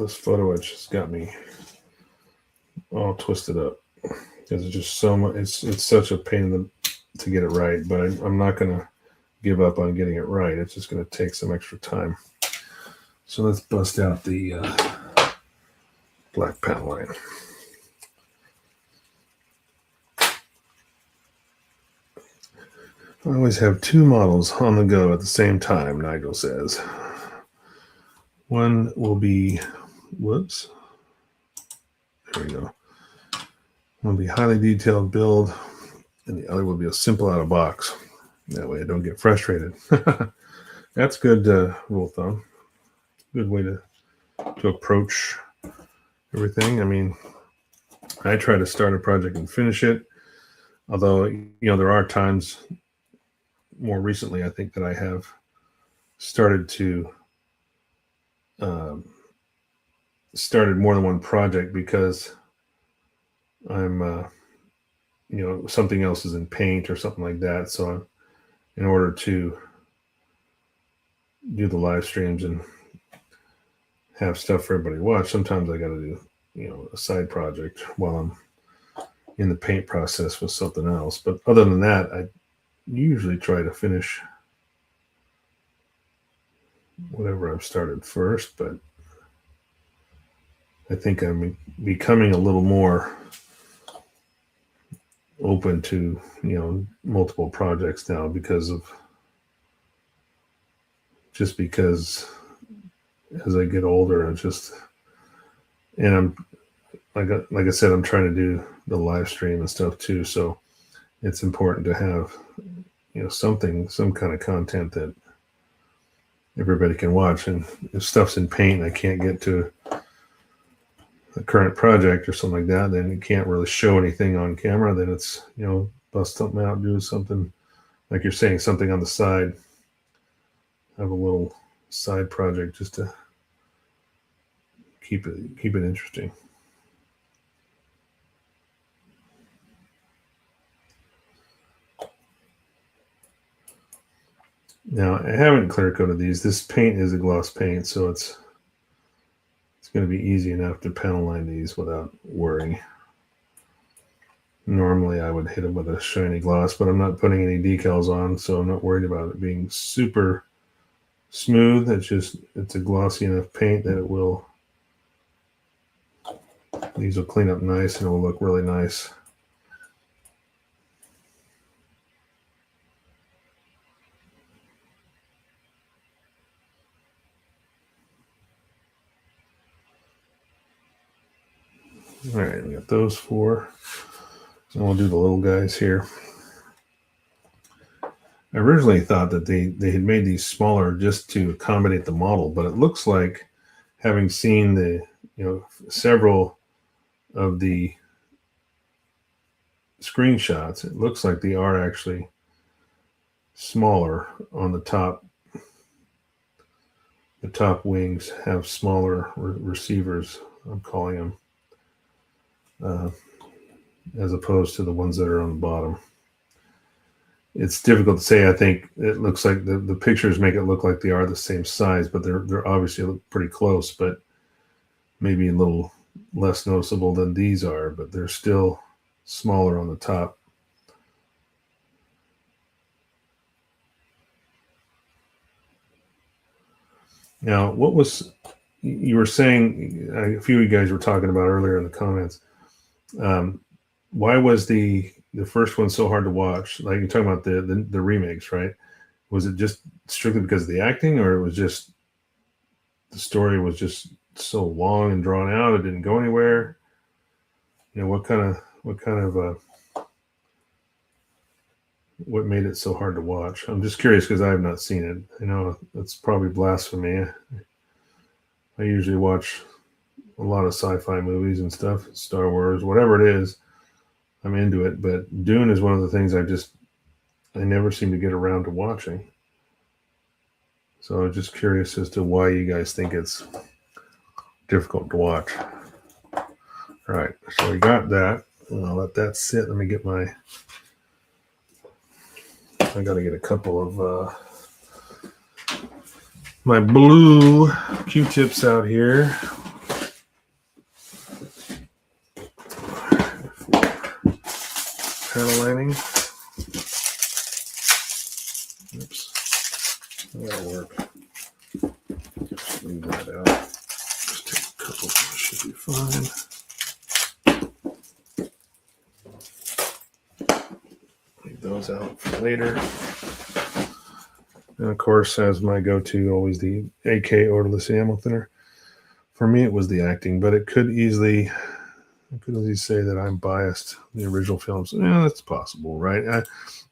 This photo etch has got me all twisted up because it's just so much. It's such a pain to get it right, but I'm not going to give up on getting it right. It's just going to take some extra time. So let's bust out the black panel line. I always have two models on the go at the same time, Nigel says. One will be, whoops, there we go. One will be highly detailed build, and the other will be a simple out of box. That way I don't get frustrated. That's good rule of thumb. Good way to approach everything. I mean, I try to start a project and finish it. Although, there are times more recently, I think, that I have started more than one project because I'm, something else is in paint or something like that. So in order to do the live streams and have stuff for everybody to watch, sometimes I got to do, a side project while I'm in the paint process with something else. But other than that, I usually try to finish whatever I've started first, but I think I'm becoming a little more open to, multiple projects now because as I get older, and I'm like I said, I'm trying to do the live stream and stuff too. So it's important to have, some kind of content that everybody can watch. And if stuff's in paint, I can't get to a current project or something like that, then you can't really show anything on camera. Then it's, bust something out, do something like you're saying, something on the side, have a little side project just to keep it interesting. Now, I haven't clear coated these. This paint is a gloss paint, so it's going to be easy enough to panel line these without worrying. Normally, I would hit them with a shiny gloss, but I'm not putting any decals on, so I'm not worried about it being super smooth. It's a glossy enough paint that these will clean up nice and it will look really nice. All right, we got those four. And we'll do the little guys here. I originally thought that they had made these smaller just to accommodate the model, but it looks like, having seen the several of the screenshots, it looks like they are actually smaller on the top. The top wings have smaller receivers, I'm calling them, as opposed to the ones that are on the bottom. It's difficult to say. I think it looks like the pictures make it look like they are the same size, but they're obviously pretty close, but maybe a little less noticeable than these are, but they're still smaller on the top. Now, what was you were saying? A few of you guys were talking about earlier in the comments. Why was the first one so hard to watch? Like, you're talking about the remakes, right? Was it just strictly because of the acting, or it was just the story was just so long and drawn out, it didn't go anywhere? What made it so hard to watch? I'm just curious because I have not seen it. I know that's probably blasphemy. I usually watch a lot of sci-fi movies and stuff, Star Wars, whatever it is, I'm into it. But Dune is one of the things I never seem to get around to watching. So I'm just curious as to why you guys think it's difficult to watch. All right, so we got that. I'll let that sit. Let me get I got to get a couple of my blue Q-tips out here. Oops. That'll work. Just leave that out. Just take a couple. Should be fine. Leave those out for later. And of course, as my go-to, always the AK odorless ammo thinner. For me, it was the acting, but it could easily say that I'm biased. The original films, that's possible, right?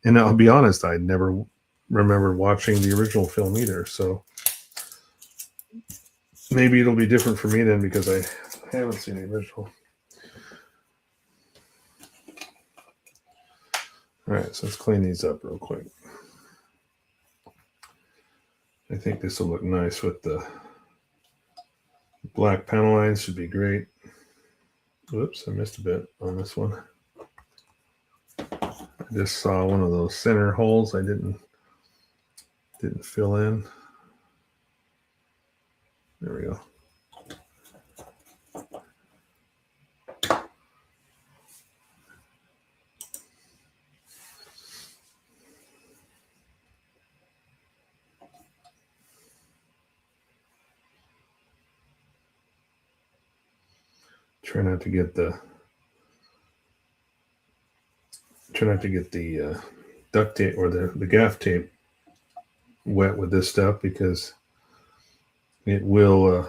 And I'll be honest, I never remember watching the original film either. So maybe it'll be different for me then because I haven't seen the original. All right, so let's clean these up real quick. I think this will look nice with the black panel lines. Should be great. Whoops, I missed a bit on this one. I just saw one of those center holes I didn't fill in. There we go. Try not to get the duct tape or the gaff tape wet with this stuff because it will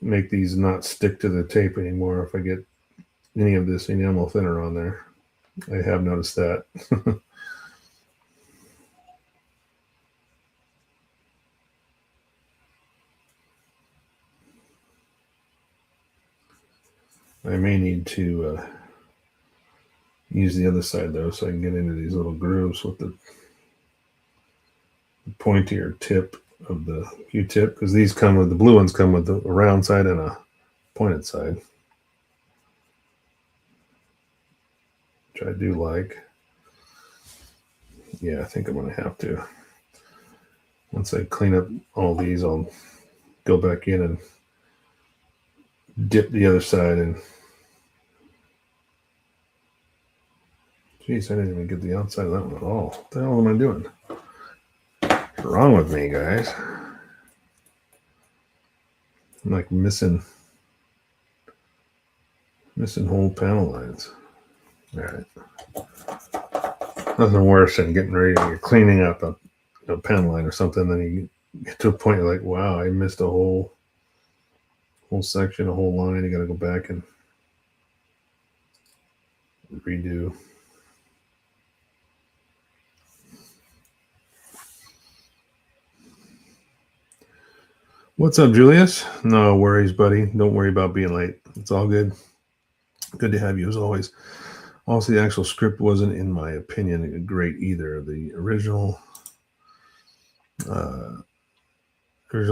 make these not stick to the tape anymore if I get any of this enamel thinner on there. I have noticed that. I may need to use the other side though so I can get into these little grooves with the pointier tip of the Q-tip because these come with the blue ones come with a round side and a pointed side, which I do like. Yeah, I think I'm going to have to. Once I clean up all these, I'll go back in and dip the other side and geez, I didn't even get the outside of that one at all. What the hell am I doing? What's wrong with me, guys? I'm like missing whole panel lines. All right. Nothing worse than getting ready to cleaning up a panel line or something. Then you get to a point you're like, wow, I missed a whole section, a whole line. You got to go back and redo. What's up, Julius? No worries, buddy. Don't worry about being late. It's all good. Good to have you as always. Also, the actual script wasn't, in my opinion, great either. The original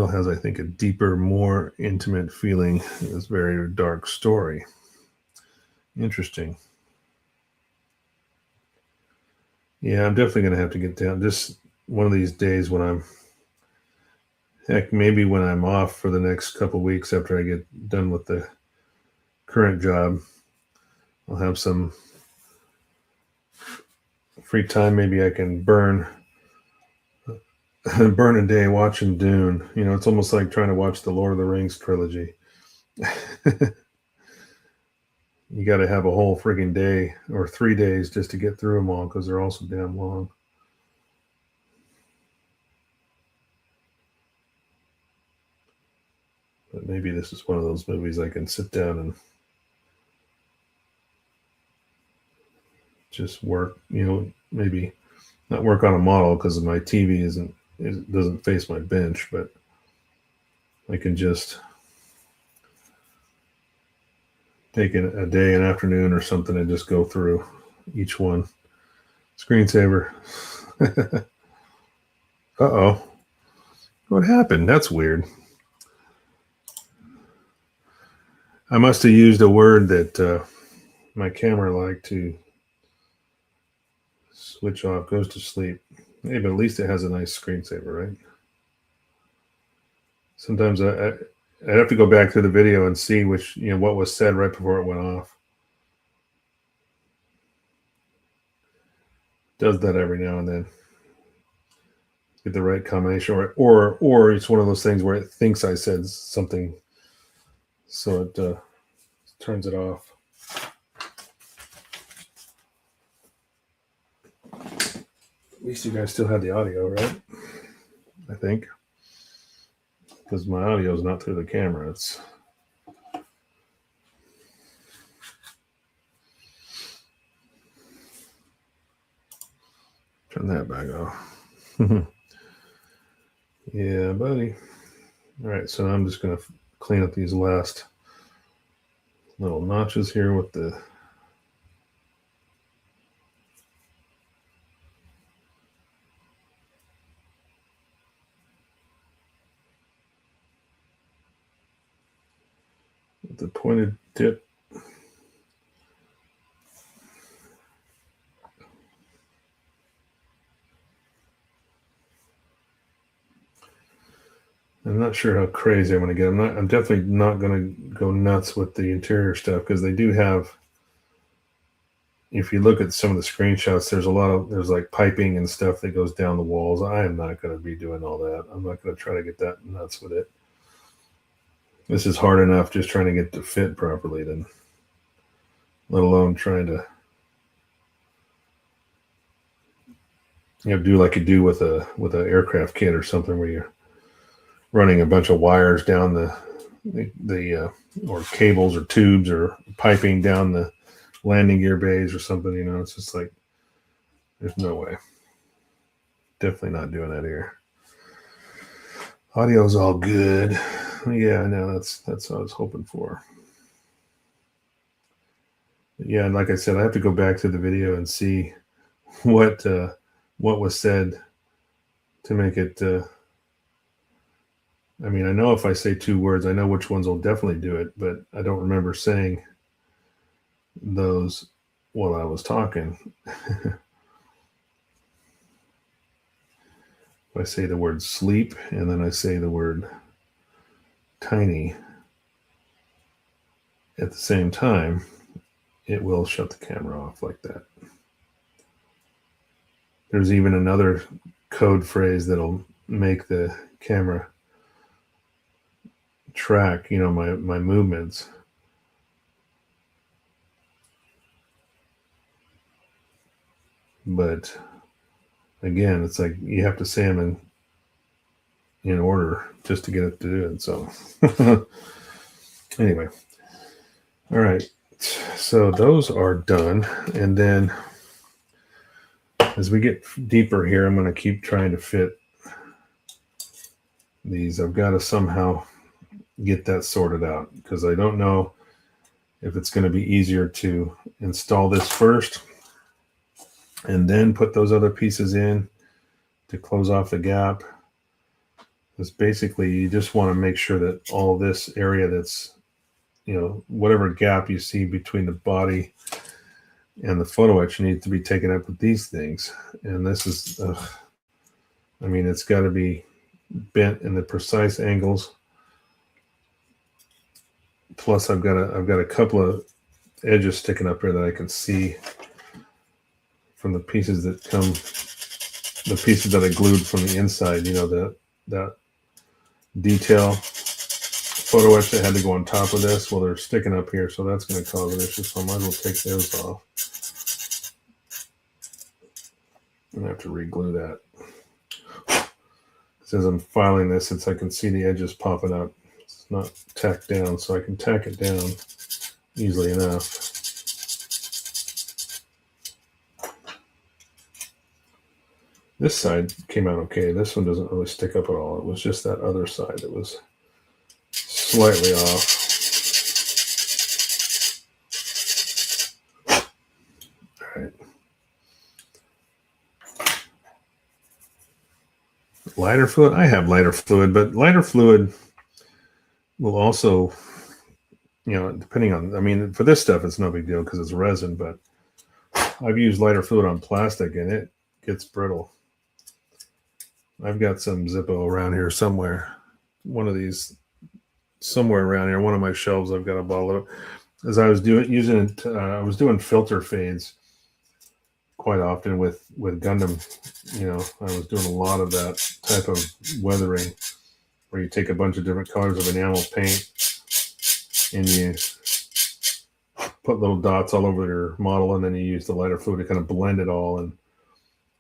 has, I think, a deeper, more intimate feeling. It's a very dark story. Interesting. Yeah, I'm definitely going to have to get down. Just one of these days when I'm, heck, maybe when I'm off for the next couple of weeks after I get done with the current job, I'll have some free time. Maybe I can burn a day watching Dune. You know, it's almost like trying to watch the Lord of the Rings trilogy. You got to have a whole friggin' day or 3 days just to get through them all because they're all so damn long. But maybe this is one of those movies I can sit down and just work, you know, maybe not work on a model because my TV doesn't face my bench, but I can just take a day, an afternoon or something and just go through each one. Screensaver. Uh-oh. What happened? That's weird. I must have used a word that my camera liked to switch off, goes to sleep. Hey, but at least it has a nice screensaver, right? Sometimes I'd have to go back through the video and see what was said right before it went off. does that every now and then. Get the right combination, or it's one of those things where it thinks I said something, so it turns it off. At least you guys still have the audio, right? I think, because my audio is not through the camera. It's turn that back off. Yeah, buddy. All right, so I'm just going to clean up these last little notches here with the pointed tip. I'm not sure how crazy I'm going to get. I'm definitely not going to go nuts with the interior stuff, because they do have, if you look at some of the screenshots, there's like piping and stuff that goes down the walls. I am not going to be doing all that. I'm not going to try to get that nuts with it. This is hard enough just trying to get it to fit properly, then let alone trying to do like you do with an aircraft kit or something, where you're running a bunch of wires down the or cables or tubes or piping down the landing gear bays or something. It's just like, there's no way. Definitely not doing that here. Audio's all good. Yeah, no, that's what I was hoping for. Yeah, and like I said, I have to go back to the video and see what was said to make it. I mean, I know if I say 2 words, I know which ones will definitely do it, but I don't remember saying those while I was talking. If I say the word sleep and then I say the word tiny at the same time, it will shut the camera off like that. There's even another code phrase that'll make the camera track, my movements. But again, it's like you have to say them in order just to get it to do it. So anyway, all right. So those are done. And then as we get deeper here, I'm going to keep trying to fit these. I've got to somehow get that sorted out, because I don't know if it's going to be easier to install this first and then put those other pieces in to close off the gap. Because basically you just want to make sure that all this area that's, whatever gap you see between the body and the photo etch needs to be taken up with these things. And this is, it's got to be bent in the precise angles. Plus, I've got a couple of edges sticking up here that I can see from the pieces that I glued from the inside. That detail photo etch that had to go on top of this. Well, they're sticking up here, so that's going to cause an issue. So I might as well take those off. I'm going to have to re-glue that. As I'm filing this, since I can see the edges popping up, it's not tacked down, so I can tack it down easily enough. This side came out okay. This one doesn't really stick up at all. It was just that other side that was slightly off. All right. Lighter fluid. I have lighter fluid, but lighter fluid will also, depending on, for this stuff, it's no big deal because it's resin, but I've used lighter fluid on plastic and it gets brittle. I've got some Zippo around here somewhere. One of these, somewhere around here, one of my shelves, I've got a bottle of it. As I was doing filter fades quite often with Gundam. You know, I was doing a lot of that type of weathering, where you take a bunch of different colors of enamel paint and you put little dots all over your model, and then you use the lighter fluid to kind of blend it all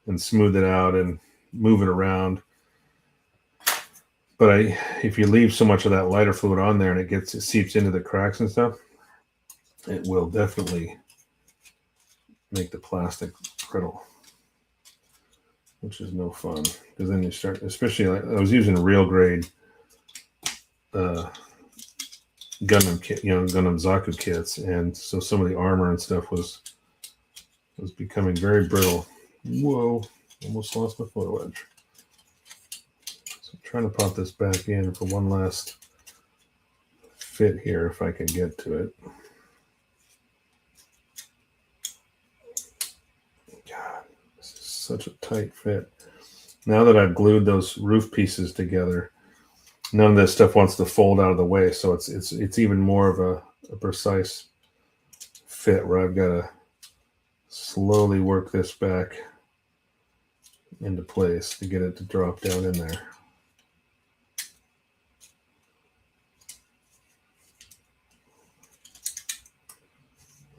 and smooth it out and move it around. But if you leave so much of that lighter fluid on there and it seeps into the cracks and stuff, it will definitely make the plastic brittle, which is no fun. Because then you start, especially like I was using real grade Gundam kit, Gundam Zaku kits, and so some of the armor and stuff was becoming very brittle. Whoa! Almost lost my photo edge. So I'm trying to pop this back in for one last fit here, if I can get to it. God, this is such a tight fit. Now that I've glued those roof pieces together, none of this stuff wants to fold out of the way, so it's even more of a precise fit, where I've got to slowly work this back into place to get it to drop down in there.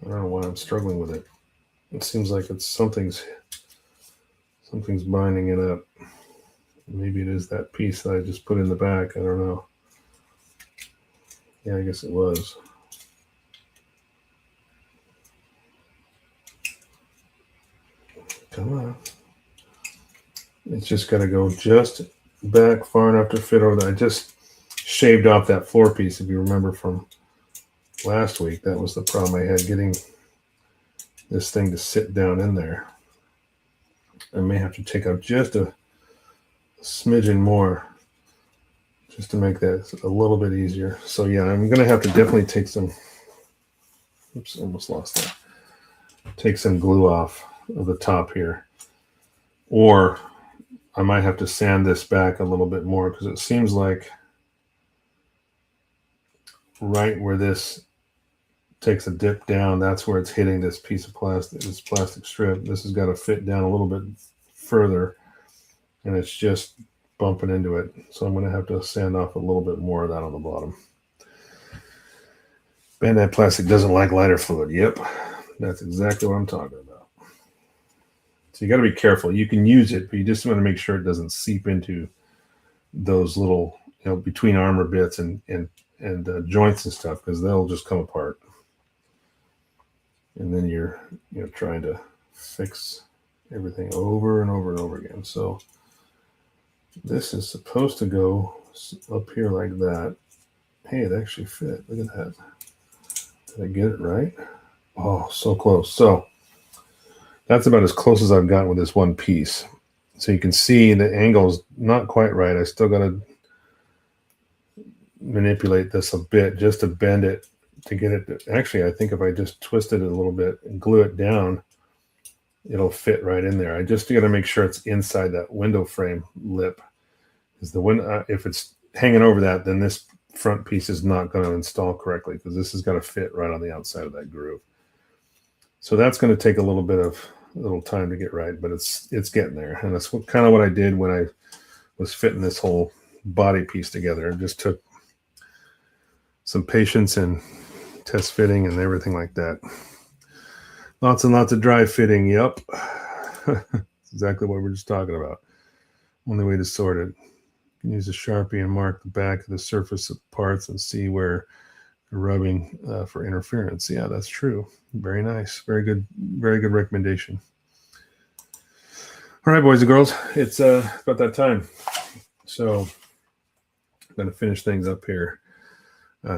I don't know why I'm struggling with it. It seems like something's binding it up. Maybe it is that piece that I just put in the back. I don't know. Yeah, I guess it was. Come on. It's just got to go just back far enough to fit over there. I just shaved off that floor piece, if you remember from last week. That was the problem I had, getting this thing to sit down in there. I may have to take out just a smidgen more just to make that a little bit easier. So yeah, I'm going to have to definitely take some, oops, almost lost that. Take some glue off of the top here. Or I might have to sand this back a little bit more, because it seems like right where this takes a dip down, that's where it's hitting this piece of plastic, this plastic strip. This has got to fit down a little bit further, and it's just bumping into it. So I'm going to have to sand off a little bit more of that on the bottom. Bandai plastic doesn't like lighter fluid. Yep, that's exactly what I'm talking about. So you got to be careful. You can use it, but you just want to make sure it doesn't seep into those little, between armor bits and joints and stuff, because they'll just come apart. And then you're trying to fix everything over and over and over again. So this is supposed to go up here like that. Hey, it actually fit. Look at that. Did I get it right? Oh, so close. So that's about as close as I've gotten with this one piece. So you can see the angle's not quite right. I still got to manipulate this a bit just to bend it, to get it to, actually, I think if I just twisted it a little bit and glue it down, it'll fit right in there. I just got to make sure it's inside that window frame lip. Because if it's hanging over that, then this front piece is not going to install correctly, because this has got to fit right on the outside of that groove. So that's going to take a little time to get right, but it's getting there. And that's kind of what I did when I was fitting this whole body piece together. It just took some patience and test fitting and everything like that. Lots and lots of dry fitting. Yep. That's exactly what we're just talking about. Only way to sort it. You can use a Sharpie and mark the back of the surface of parts and see where you're rubbing for interference. Yeah, that's true. Very nice. Very good recommendation. All right, boys and girls, it's about that time. So I'm going to finish things up here.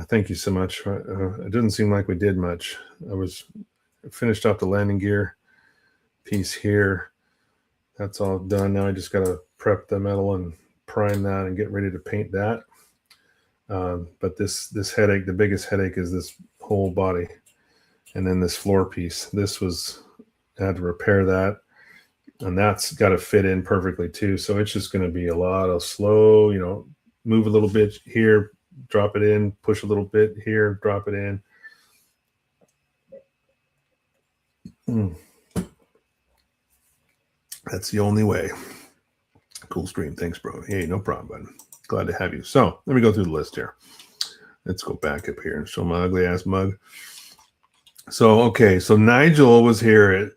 Thank you so much. It didn't seem like we did much. I finished off the landing gear piece here. That's all done. Now I just got to prep the metal and prime that and get ready to paint that. But this headache, the biggest headache, is this whole body. And then this floor piece. I had to repair that. And that's got to fit in perfectly too. So it's just going to be a lot of slow, move a little bit here, drop it in, push a little bit here, drop it in. That's the only way. Cool stream. Thanks, bro. Hey, no problem, bud. Glad to have you. So let me go through the list here. Let's go back up here and show my ugly ass mug. So, okay. So Nigel was here at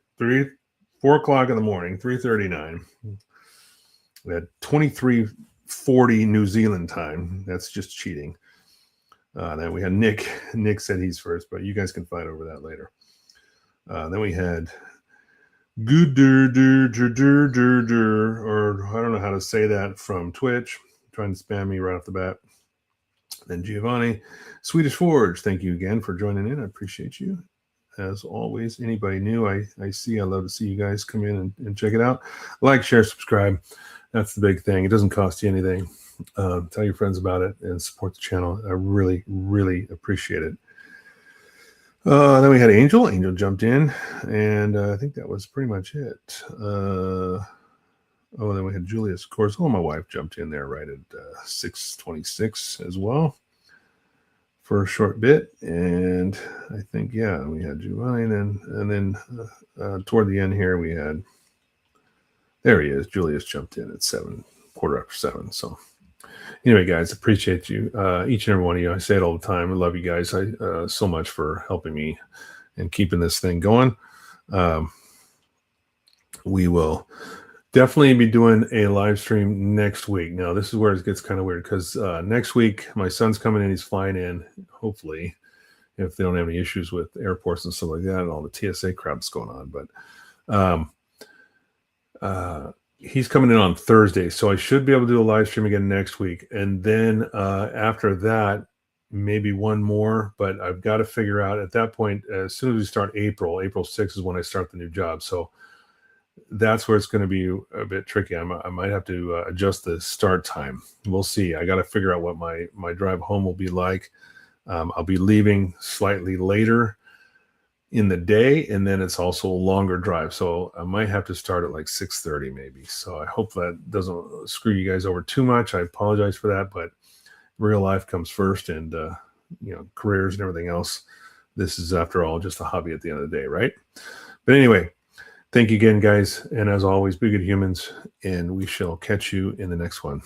4 o'clock in the morning, 3:39. We had 23:40 New Zealand time. That's just cheating. Then we had Nick. Nick said he's first, but you guys can fight over that later. Then we had Gooder, or I don't know how to say that, from Twitch, trying to spam me right off the bat. Then Giovanni, Swedish Forge, thank you again for joining in. I appreciate you. As always, anybody new I see, I love to see you guys come in and check it out. Like, share, subscribe. That's the big thing. It doesn't cost you anything. Tell your friends about it and support the channel. I really, really appreciate it. Then we had Angel. Angel jumped in, and I think that was pretty much it. Then we had Julius, of course. Oh, my wife jumped in there right at 6:26 as well for a short bit. And I think, yeah, we had Giovanni. And then toward the end here, we had, there he is. Julius jumped in at 7:15. So anyway, guys, appreciate you, each and every one of you. I say it all the time. I love you guys so much for helping me and keeping this thing going. We will definitely be doing a live stream next week. Now, this is where it gets kind of weird because next week, my son's coming in. He's flying in, hopefully, if they don't have any issues with airports and stuff like that and all the TSA crap's going on. But he's coming in on Thursday, so I should be able to do a live stream again next week. And then after that, maybe one more. But I've got to figure out at that point, as soon as we start April 6th is when I start the new job. So that's where it's going to be a bit tricky. I might have to adjust the start time. We'll see. I got to figure out what my drive home will be like. I'll be leaving slightly later in the day, and then it's also a longer drive. So I might have to start at like 6:30 maybe. So I hope that doesn't screw you guys over too much. I apologize for that, but real life comes first, and careers and everything else. This is, after all, just a hobby at the end of the day, right? But anyway, thank you again, guys. And as always, be good humans, and we shall catch you in the next one.